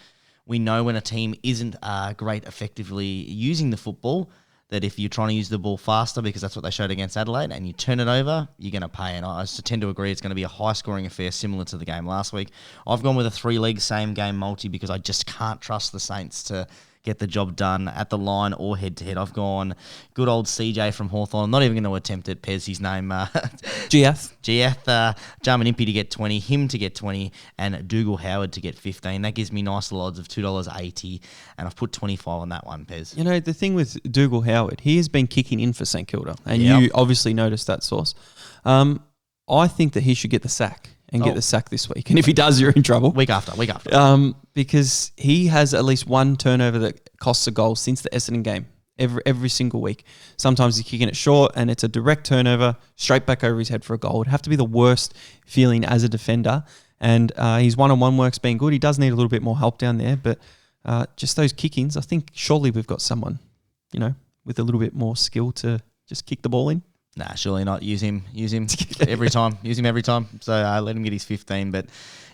we know when a team isn't great effectively using the football, that if you're trying to use the ball faster, because that's what they showed against Adelaide, and you turn it over, you're going to pay. And I tend to agree it's going to be a high-scoring affair similar to the game last week. I've gone with a 3-leg same-game multi because I just can't trust the Saints to get the job done at the line or head-to-head. I've gone good old CJ from Hawthorn. I'm not even going to attempt it. Pez, his name. Giath. Jarman Impey to get 20, him to get 20, and Dougal Howard to get 15. That gives me nice little odds of $2.80, and I've put 25 on that one, Pez. You know, the thing with Dougal Howard, he has been kicking in for St Kilda, and Yep. you obviously noticed that, Sauce. I think that he should get the sack and get the sack this week. And if he does, you're in trouble. Week after. Because he has at least one turnover that costs a goal since the Essendon game, every single week. Sometimes he's kicking it short and it's a direct turnover, straight back over his head for a goal. It'd have to be the worst feeling as a defender. And his one-on-one work's been good. He does need a little bit more help down there, but just those kick-ins, I think surely we've got someone, you know, with a little bit more skill to just kick the ball in. Nah, surely not. Use him every time. Use him every time. So let him get his 15. But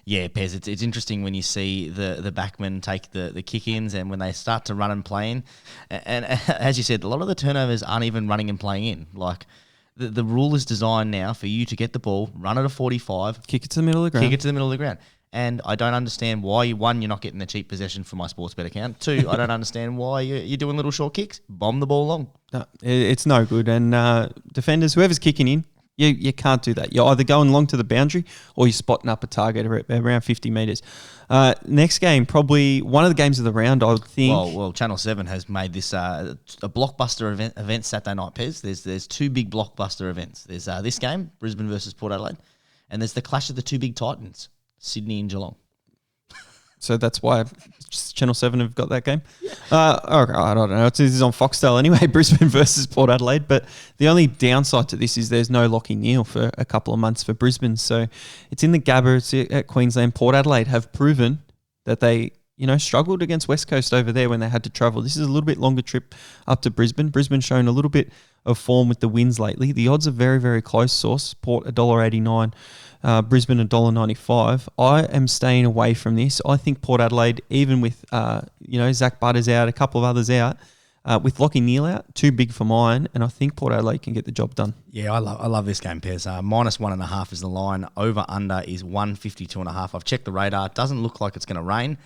yeah, Pez, it's interesting when you see the backmen take the kick-ins and when they start to run and play in. And as you said, a lot of the turnovers aren't even running and playing in. Like the rule is designed now for you to get the ball, run at a 45. Kick it to the middle of the ground. And I don't understand why, one, you're not getting the cheap possession for my Sportsbet account. Two, I don't understand why you're doing little short kicks. Bomb the ball long. No, it's no good. And defenders, whoever's kicking in, you can't do that. You're either going long to the boundary or you're spotting up a target around 50 metres. Next game, probably one of the games of the round, I would think. Well, Channel 7 has made this a blockbuster event Saturday night, Pez. There's two big blockbuster events. There's this game, Brisbane versus Port Adelaide, and there's the clash of the two big Titans, Sydney and Geelong. So that's why Channel 7 have got that game. I don't know. This is on Foxtel anyway, Brisbane versus Port Adelaide. But the only downside to this is there's no Lachie Neale for a couple of months for Brisbane. So it's in the Gabba, it's at Queensland. Port Adelaide have proven that they, you know, struggled against West Coast over there when they had to travel. This is a little bit longer trip up to Brisbane. Brisbane's shown a little bit of form with the wins lately. The odds are very, very close, Sauce. Port $1.89. Brisbane $1.95. I am staying away from this. I think Port Adelaide, even with Zach Butters out, a couple of others out, with Lachie Neale out, too big for mine, and I think Port Adelaide can get the job done. Yeah, I love this game, Pez. -1.5 is the line. Over under is 152.5. I've checked the radar. It doesn't look like it's going to rain.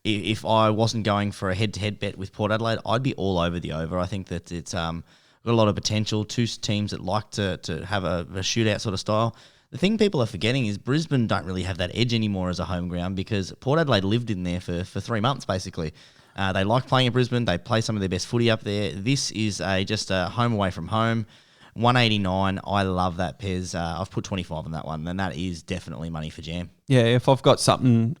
If I wasn't going for a head-to-head bet with Port Adelaide, I'd be all over the over. I think that it's got a lot of potential. Two teams that like to have a shootout sort of style. The thing people are forgetting is Brisbane don't really have that edge anymore as a home ground because Port Adelaide lived in there for 3 months, basically. They like playing at Brisbane. They play some of their best footy up there. This is just a home away from home. 189. I love that, Pez. I've put 25 on that one, and that is definitely money for jam. Yeah, if I've got something,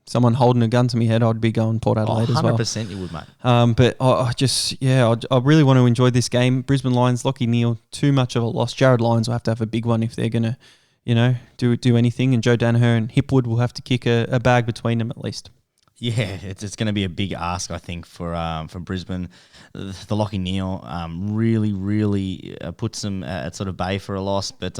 someone holding a gun to my head, I'd be going Port Adelaide as well. 100% you would, mate. But I really want to enjoy this game. Brisbane Lions, Lachie Neale, too much of a loss. Jared Lyons will have to have a big one if they're going to, do anything. And Joe Danaher and Hipwood will have to kick a bag between them at least. Yeah, it's going to be a big ask, I think, for Brisbane. The Lachie Neale really puts them at sort of bay for a loss, but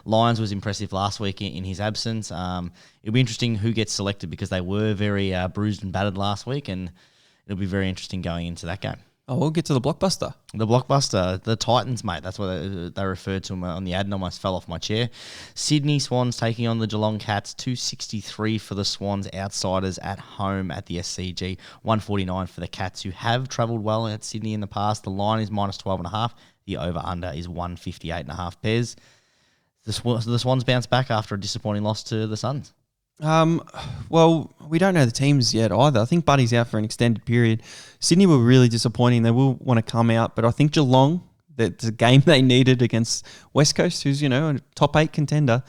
Lyons was impressive last week in his absence. It'll be interesting who gets selected because they were very bruised and battered last week, and it'll be very interesting going into that game. Oh, we'll get to the blockbuster. The blockbuster, the Titans, mate. That's what they referred to them on the ad, and almost fell off my chair. Sydney Swans taking on the Geelong Cats. 263 for the Swans, outsiders at home at the SCG. 149 for the Cats, who have travelled well at Sydney in the past. The line is -12.5. The over-under is 158.5. Pez. The Swans bounce back after a disappointing loss to the Suns. Well, we don't know the teams yet either. I think Buddy's out for an extended period. Sydney were really disappointing. They will want to come out, but I think Geelong, that's a game they needed against West Coast, who's, a top 8 contender,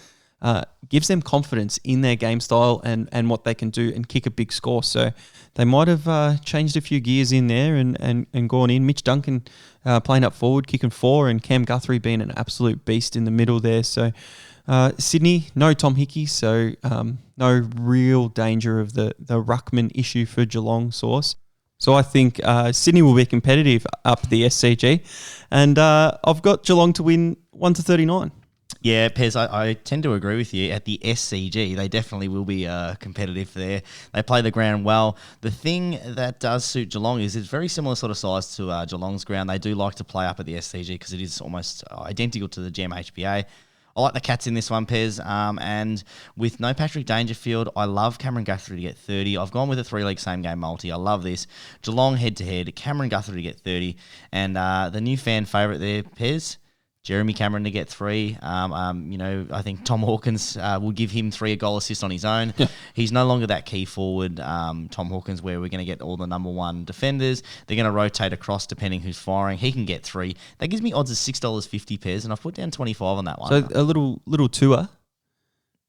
gives them confidence in their game style and what they can do and kick a big score. So they might have changed a few gears in there and gone in. Mitch Duncan playing up forward, kicking 4, and Cam Guthrie being an absolute beast in the middle there. So Sydney, no Tom Hickey, so no real danger of the ruckman issue for Geelong Sauce. So I think Sydney will be competitive up the SCG, and I've got Geelong to win 1-39. Yeah, Pez, I tend to agree with you. At the SCG, they definitely will be competitive there. They play the ground well. The thing that does suit Geelong is it's very similar sort of size to Geelong's ground. They do like to play up at the SCG because it is almost identical to the Gem HBA. I like the Cats in this one, Pez. And with no Patrick Dangerfield, I love Cameron Guthrie to get 30. I've gone with a 3-leg same-game multi. I love this. Geelong head-to-head, Cameron Guthrie to get 30. And the new fan favourite there, Pez, Jeremy Cameron to get 3. I think Tom Hawkins will give him 3 a goal assist on his own. Yeah. He's no longer that key forward, Tom Hawkins, where we're going to get all the number 1 defenders. They're going to rotate across depending who's firing. He can get 3. That gives me odds of $6.50 Pairs, and I've put down 25 on that one. So a little tour.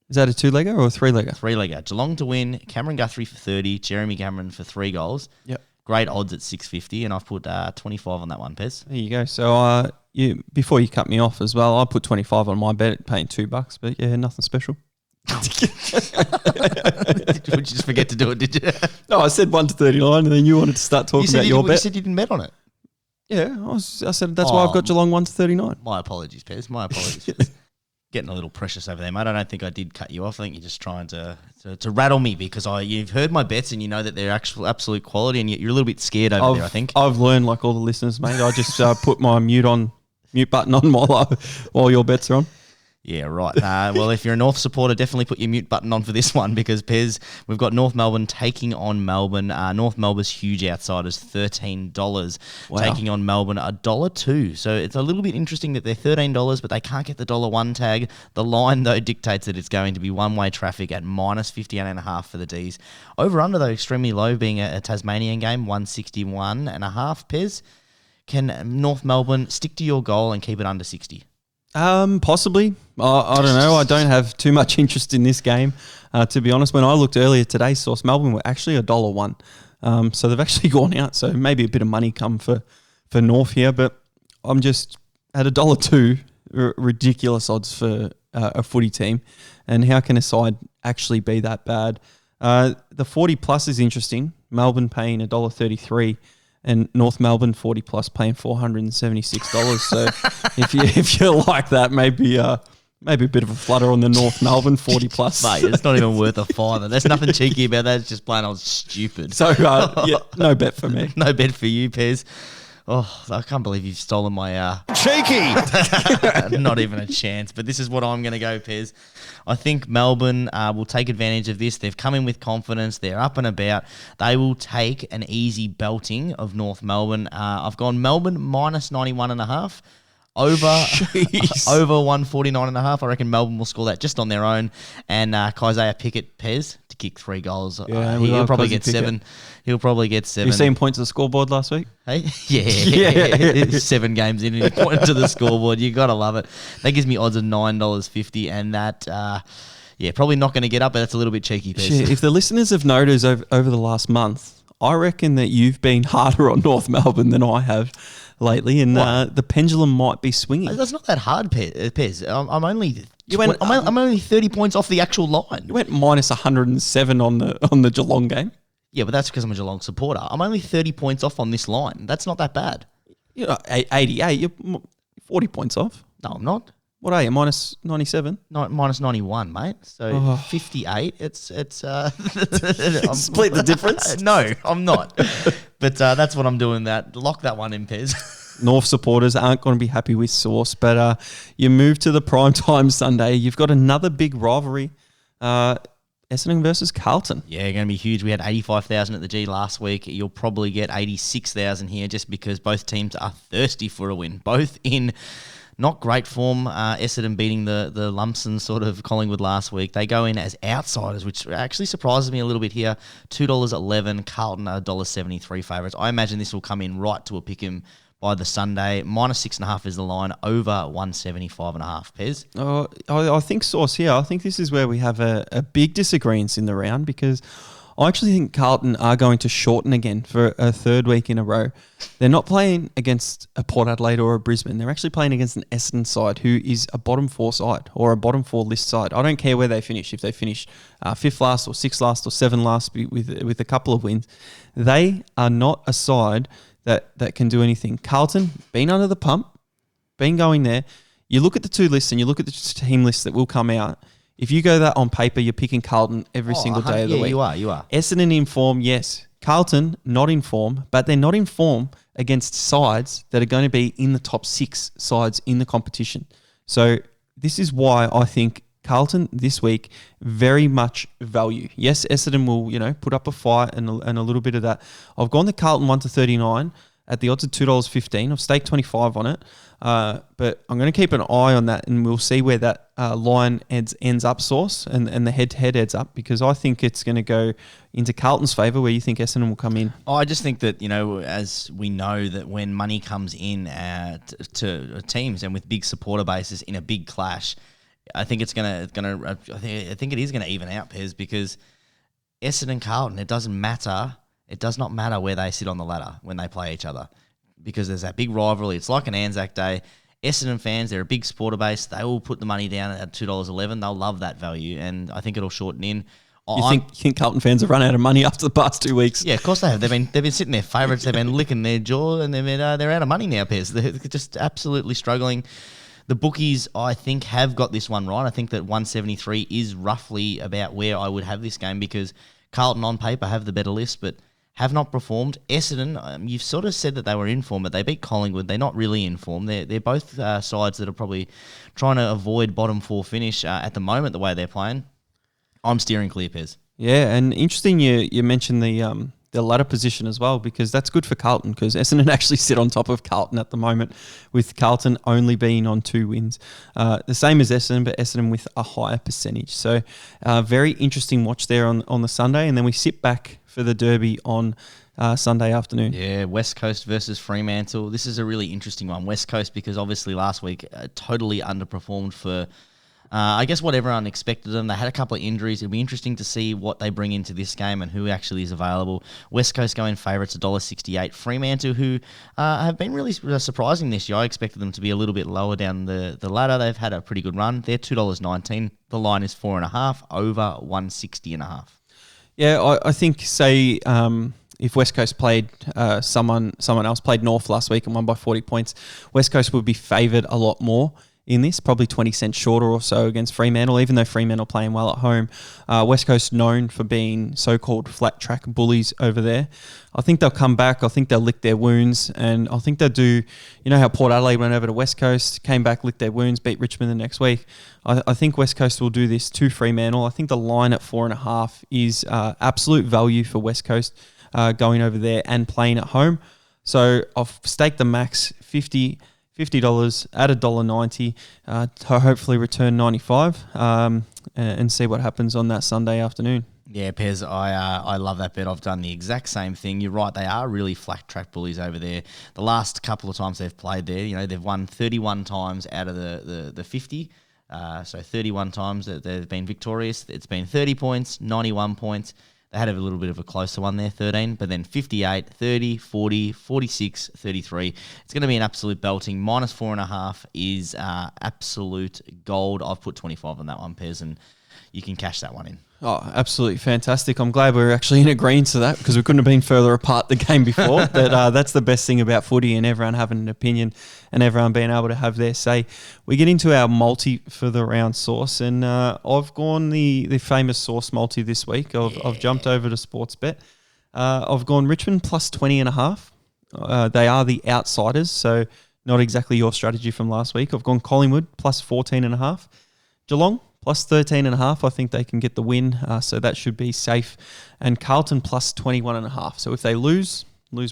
Is that a 2-legger or a 3-legger? 3-legger. Geelong to win, Cameron Guthrie for 30, Jeremy Cameron for 3 goals. Yep. Great odds at $6.50, and I've put 25 on that one, Pez. There you go. So before you cut me off as well, I put 25 on my bet, paying $2, but yeah, nothing special. Would you just forget to do it, did you? No, I said 1-39, and then you wanted to start talking about your bet. You said you didn't bet on it. Yeah, I said that's why I've got Geelong 1-39. My apologies, Pez. My apologies, Pez. Getting a little precious over there, mate. I don't think I did cut you off. I think you're just trying to rattle me because you've heard my bets and you know that they're absolute quality, and you're a little bit scared over there, I think. I've learned, like all the listeners, mate. I just put my mute button on while your bets are on. Yeah, right. Well, if you're a North supporter, definitely put your mute button on for this one because, Pez, we've got North Melbourne taking on Melbourne. North Melbourne's huge outsiders, $13. Wow. Taking on Melbourne, $1.02. So it's a little bit interesting that they're $13, but they can't get the $1 tag. The line, though, dictates that it's going to be one-way traffic at -58.5 for the Dees. Over-under, though, extremely low, being a Tasmanian game, 161.5. Pez, can North Melbourne stick to your goal and keep it under 60? Possibly. I don't know. I don't have too much interest in this game, to be honest. When I looked earlier today, Source Melbourne were actually $1.01. So they've actually gone out. So maybe a bit of money come for North here, but I'm just at $1.02. Ridiculous odds for a footy team, and how can a side actually be that bad? The 40 plus is interesting. Melbourne paying $1.33. And North Melbourne 40 plus paying $476. So if you like that, maybe a bit of a flutter on the North Melbourne 40 plus. Mate, it's not even worth a fiver. There's nothing cheeky about that. It's just plain old stupid. So no bet for me. No bet for you, Pez. Oh, I can't believe you've stolen my... Cheeky! Not even a chance. But this is what I'm going to go, Pez. I think Melbourne will take advantage of this. They've come in with confidence. They're up and about. They will take an easy belting of North Melbourne. I've gone Melbourne -91.5. Over 149.5. I reckon Melbourne will score that just on their own. And Isaiah Pickett, Pez, to kick 3 goals. Yeah, he'll probably get 7. He'll probably get 7. You seen points to the scoreboard last week? Hey? Yeah. 7 games in and he pointed to the scoreboard. You got to love it. That gives me odds of $9.50. And that, probably not going to get up, but that's a little bit cheeky, Pez. If the listeners have noticed over the last month, I reckon that you've been harder on North Melbourne than I have lately, and the pendulum might be swinging. That's not that hard, Pez. I'm only I'm only 30 points off the actual line. You went -107 on the Geelong game. Yeah, but that's because I'm a Geelong supporter. I'm only 30 points off on this line. That's not that bad. You're 88. You're 40 points off. No, I'm not. What are you, -97? No, -91, mate. So 58. It's split the difference. No, I'm not. But that's what I'm doing. Lock that one in, Pez. North supporters aren't going to be happy with Sauce, but you move to the primetime Sunday. You've got another big rivalry, Essendon versus Carlton. Yeah, going to be huge. We had 85,000 at the G last week. You'll probably get 86,000 here just because both teams are thirsty for a win. Both in not great form. Essendon beating the Lumpsons sort of Collingwood last week. They go in as outsiders, which actually surprises me a little bit here. $2.11. Carlton are $1.73 favourites. I imagine this will come in right to a pick-em by the Sunday. -6.5 is the line. Over 175.5. Pez? I think Sauce here. I think this is where we have a big disagreement in the round because I actually think Carlton are going to shorten again for a third week in a row. They're not playing against a Port Adelaide or a Brisbane. They're actually playing against an Essendon side who is a bottom 4 side or a bottom 4 list side. I don't care where they finish. If they finish 5th last or 6th last or 7th last with a couple of wins, they are not a side that can do anything. Carlton, been under the pump, been going there. You look at the 2 lists and you look at the team lists that will come out. If you go that on paper, you're picking Carlton every single day of the week. You are. Essendon in form, yes. Carlton not in form, but they're not in form against sides that are going to be in the top 6 sides in the competition. So this is why I think Carlton this week, very much value. Yes, Essendon will, put up a fight and a little bit of that. I've gone to Carlton 1-39 at the odds of $2.15. I've staked 25 on it. But I'm going to keep an eye on that, and we'll see where that line ends up, Source, and the head-to-head ends up, because I think it's going to go into Carlton's favour, where you think Essendon will come in. I just think that, as we know that when money comes in to teams and with big supporter bases in a big clash, I think it's I think it is going to even out, Pez, because Essendon and Carlton, it doesn't matter. It does not matter where they sit on the ladder when they play each other, because there's that big rivalry. It's like an Anzac Day. Essendon fans, they're a big supporter base. They will put the money down at $2.11. They'll love that value, and I think it'll shorten in. You think Carlton fans have run out of money after the past 2 weeks? Yeah, of course they have. They've been sitting there favourites. They've been licking their jaw, and they're out of money now, Pez. They're just absolutely struggling. The bookies, I think, have got this one right. I think that 173 is roughly about where I would have this game, because Carlton on paper have the better list, but have not performed. Essendon, you've sort of said that they were in form, but they beat Collingwood. They're not really in form. They're both sides that are probably trying to avoid bottom 4 finish at the moment, the way they're playing. I'm steering clear, Pez. Yeah, and interesting you mentioned the ladder position as well, because that's good for Carlton, because Essendon actually sit on top of Carlton at the moment, with Carlton only being on 2 wins. The same as Essendon, but Essendon with a higher percentage. So very interesting watch there on the Sunday, and then we sit back for the Derby on Sunday afternoon. Yeah, West Coast versus Fremantle. This is a really interesting one. West Coast, because obviously last week totally underperformed for I guess what everyone expected them. They had a couple of injuries. It'll be interesting to see what they bring into this game and who actually is available. West Coast going favourites $1.68. Fremantle, who have been really surprising this year. I expected them to be a little bit lower down the ladder. They've had a pretty good run. They're $2.19. The line is 4.5 over 160.5. Yeah, I think, say, if West Coast played someone else played North last week and won by 40 points, West Coast would be favoured a lot more in this, probably 20 cents shorter or so against Fremantle, even though Fremantle playing well at home. West Coast known for being so-called flat track bullies over there. I think they'll come back. I think they'll lick their wounds, and I think they'll do, how Port Adelaide went over to West Coast, came back, licked their wounds, beat Richmond the next week. I think West Coast will do this to Fremantle. I think the line at 4.5 is absolute value for West Coast going over there and playing at home. So I've staked the max $50 at $1.90 to hopefully return 95 and see what happens on that Sunday afternoon. Yeah, Pez, I love that bet. I've done the exact same thing. You're right, they are really flat track bullies over there. The last couple of times they've played there, they've won 31 times out of the 50. So 31 times that they've been victorious. It's been 30 points, 91 points. They had a little bit of a closer one there, 13, but then 58, 30, 40, 46, 33. It's going to be an absolute belting. Minus 4.5 is absolute gold. I've put 25 on that one, Pez, and you can cash that one in. Oh, absolutely fantastic. I'm glad we're actually in agreement to that, because we couldn't have been further apart the game before. But that's the best thing about footy, and everyone having an opinion and everyone being able to have their say. We get into our multi for the round, Source, and I've gone the famous Source multi this week. I've jumped over to Sportsbet. I've gone Richmond plus 20.5. They are the outsiders, so not exactly your strategy from last week. I've gone Collingwood plus 14.5. Geelong plus 13.5, I think they can get the win, so that should be safe. And Carlton plus 21.5. So if they lose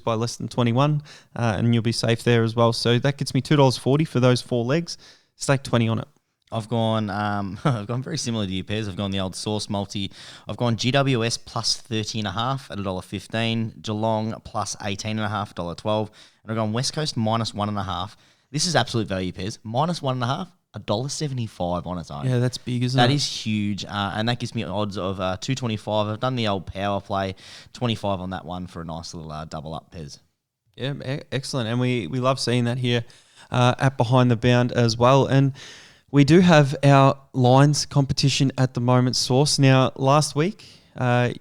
by less than 21, and you'll be safe there as well. So that gets me $2.40 for those 4 legs. Stake 20 on it. I've gone very similar to you, Pez. I've gone the old Source multi. I've gone GWS plus 30.5 at $1.15. Geelong plus 18.5, $1.12. And I've gone West Coast minus 1.5. This is absolute value, Pez. Minus 1.5. $1.75 on its own. Yeah, that's big, isn't That it? is huge, and that gives me odds of 225. I've done the old power play, 25 on that one for a nice little double up, Pez. Yeah, excellent. And we love seeing that here at Behind the Bound as well. And we do have our lines competition at the moment, Source. Now, last week,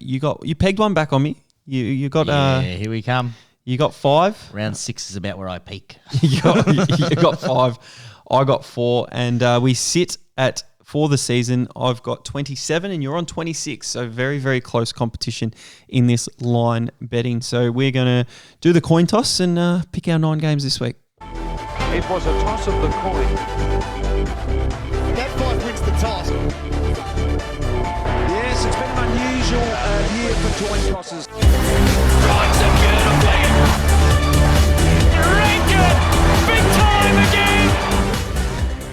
you pegged one back on me. You got here we come. You got 5. Round 6 is about where I peak. you got 5. I got 4, and we sit at, for the season, I've got 27 and you're on 26. So very, very close competition in this line betting. So we're going to do the coin toss and pick our 9 games this week. It was a toss of the coin. That 5 wins the toss. Yes, it's been an unusual year for coin tosses. Drives it beautifully. Rankin, big time again.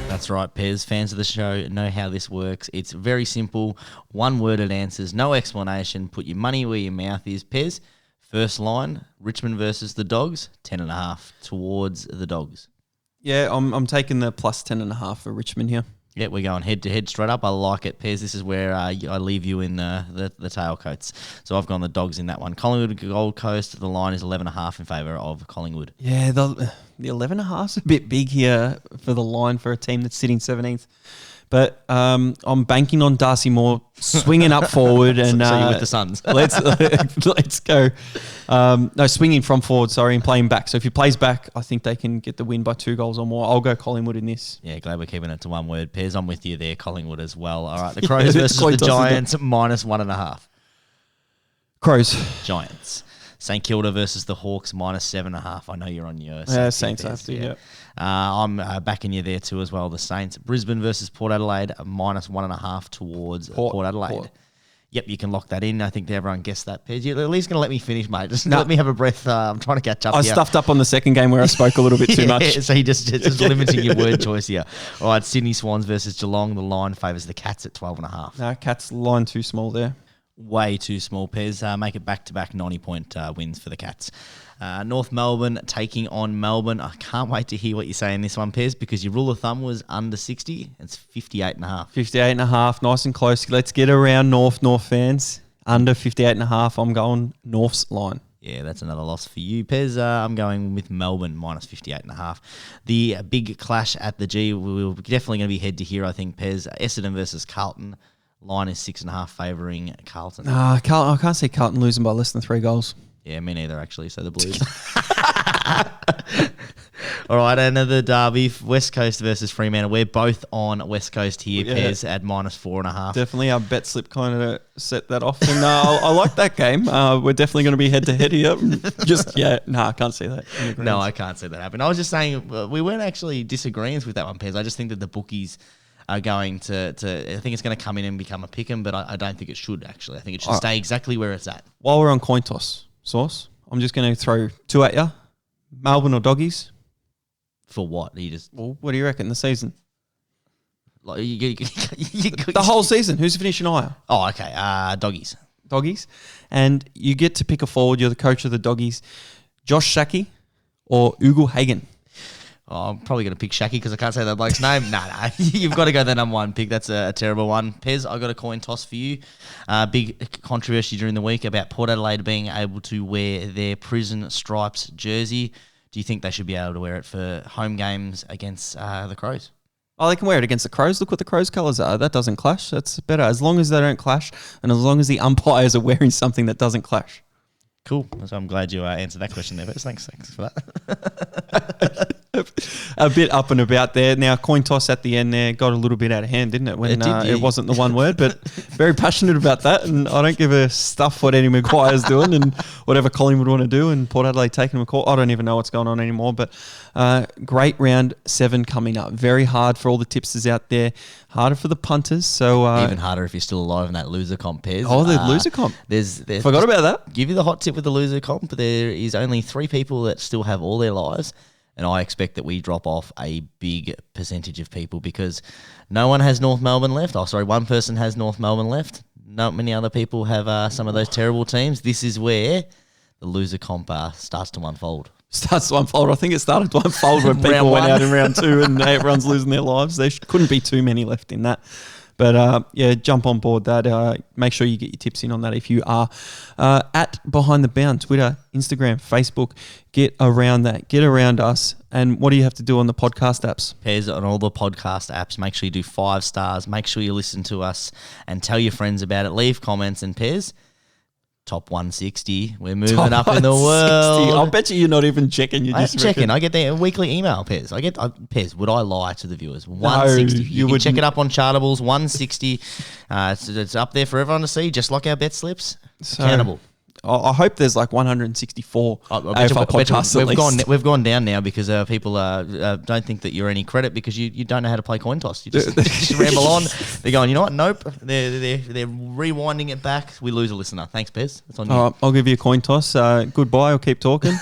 That's right, Pez. Fans of the show know how this works. It's very simple. One-worded answers, no explanation. Put your money where your mouth is. Pez, first line, Richmond versus the Dogs, 10.5 towards the Dogs. Yeah, I'm taking the plus 10.5 for Richmond here. Yeah, we're going head-to-head straight up. I like it, Pez. This is where I leave you in the tailcoats. So I've gone the Dogs in that one. Collingwood, Gold Coast, the line is 11.5 in favour of Collingwood. Yeah, the 11.5's a bit big here for the line for a team that's sitting 17th. But I'm banking on Darcy Moore swinging up forward. And so you're with the Suns. let's go. No, swinging from forward, and playing back. So if he plays back, I think they can get the win by 2 goals or more. I'll go Collingwood in this. Yeah, glad we're keeping it to one word. Pez, I'm with you there. Collingwood as well. All right, the Crows versus Coin the toss, Giants, minus 1.5. Crows. Giants. St Kilda versus the Hawks, minus 7.5. I know you're on your Saints have to, yeah. I'm backing you there too as well, the Saints. Brisbane versus Port Adelaide, minus 1.5 towards Port Adelaide. Port. Yep, you can lock that in. I think everyone guessed that, Pez. You're at least going to let me finish, mate. Just let me have a breath. I'm trying to catch up I here. stuffed up on the second game where I spoke a little bit too much. So you're just limiting your word choice here. All right, Sydney Swans versus Geelong. The line favours the Cats at 12.5. No, Cats line too small there. Way too small, Pez. Make it back-to-back 90-point wins for the Cats. North Melbourne taking on Melbourne. I can't wait to hear what you say in this one, Pez, because your rule of thumb was under 60. It's 58.5. 58.5, nice and close. Let's get around North fans. Under 58.5, I'm going North's line. Yeah, that's another loss for you, Pez. I'm going with Melbourne, minus 58.5. The big clash at the G, we're definitely going to be head to here, I think, Pez. Essendon versus Carlton. Line is 6.5 favouring Carlton. I can't see Carlton losing by less than 3 goals. Yeah, me neither, actually. So the Blues. All right, another derby, West Coast versus Fremantle. We're both on West Coast here, Pez, at minus 4.5. Definitely our Betslip kind of set that off. And I like that game. We're definitely going to be head-to-head here. I can't see that. No, I can't see that happen. I was just saying, we weren't actually disagreeing with that one, Pez. I just think that the bookies are going to I think it's going to come in and become a pick'em, but I don't think it should, actually. I think it should stay exactly where it's at. While we're on coin toss, Source, I'm just going to throw 2 at you. Melbourne or Doggies? For what? Well, what do you reckon, the season? Like, The whole season. Who's finishing higher? Oh, okay. Doggies. Doggies. And you get to pick a forward. You're the coach of the Doggies. Josh Schache or Ugo Hagen? Oh, I'm probably going to pick Schache because I can't say that bloke's name. No. You've got to go the number 1 pick. That's a terrible one. Pez, I got a coin toss for you. Big controversy during the week about Port Adelaide being able to wear their prison stripes jersey. Do you think they should be able to wear it for home games against the Crows? Oh, they can wear it against the Crows. Look what the Crows' colours are. That doesn't clash. That's better. As long as they don't clash and as long as the umpires are wearing something that doesn't clash. Cool. So I'm glad you answered that question there, Pez. Thanks for that. A bit up and about there. Now, coin toss at the end there got a little bit out of hand, didn't it? When It did, yeah. it wasn't the one word, but very passionate about that. And I don't give a stuff what Eddie Maguire's doing and whatever Colin would want to do. And Port Adelaide taking him a call. I don't even know what's going on anymore. But great round 7 coming up. Very hard for all the tipsters out there. Harder for the punters. So even harder if you're still alive in that loser comp, Pez. Oh, the loser comp. There's Forgot about that. Give you the hot tip with the loser comp. There is only 3 people that still have all their lives. And I expect that we drop off a big percentage of people because no one has North Melbourne left. Oh, sorry, one person has North Melbourne left. Not many other people have some of those terrible teams. This is where the loser comp starts to unfold. Starts to unfold. I think it started to unfold when people went out in round 2 and everyone's losing their lives. There couldn't be too many left in that. But yeah, jump on board that. Make sure you get your tips in on that if you are at Behind the Bound, Twitter, Instagram, Facebook. Get around that. Get around us. And what do you have to do on the podcast apps? Pairs on all the podcast apps. Make sure you do 5 stars. Make sure you listen to us and tell your friends about it. Leave comments and Pairs. Top 160. We're moving up in the world. I'll bet you're not even checking. You're just checking. I get the weekly email, Pairs. Pairs, would I lie to the viewers? 160. You can check it up on Chartables. 160. It's up there for everyone to see, just like our bet slips. Accountable. I hope there's like 164 AFL podcasts. We've gone down now because people don't think that you're any credit because you don't know how to play coin toss. You just ramble on. They're going, you know what? Nope. They're rewinding it back. We lose a listener. Thanks, Pez. That's on you. I'll give you a coin toss. Goodbye. I'll keep talking.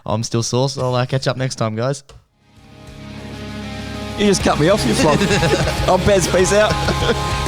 I'm still sauce. I'll catch up next time, guys. You just cut me off, you flop. I'm Bez. Peace out.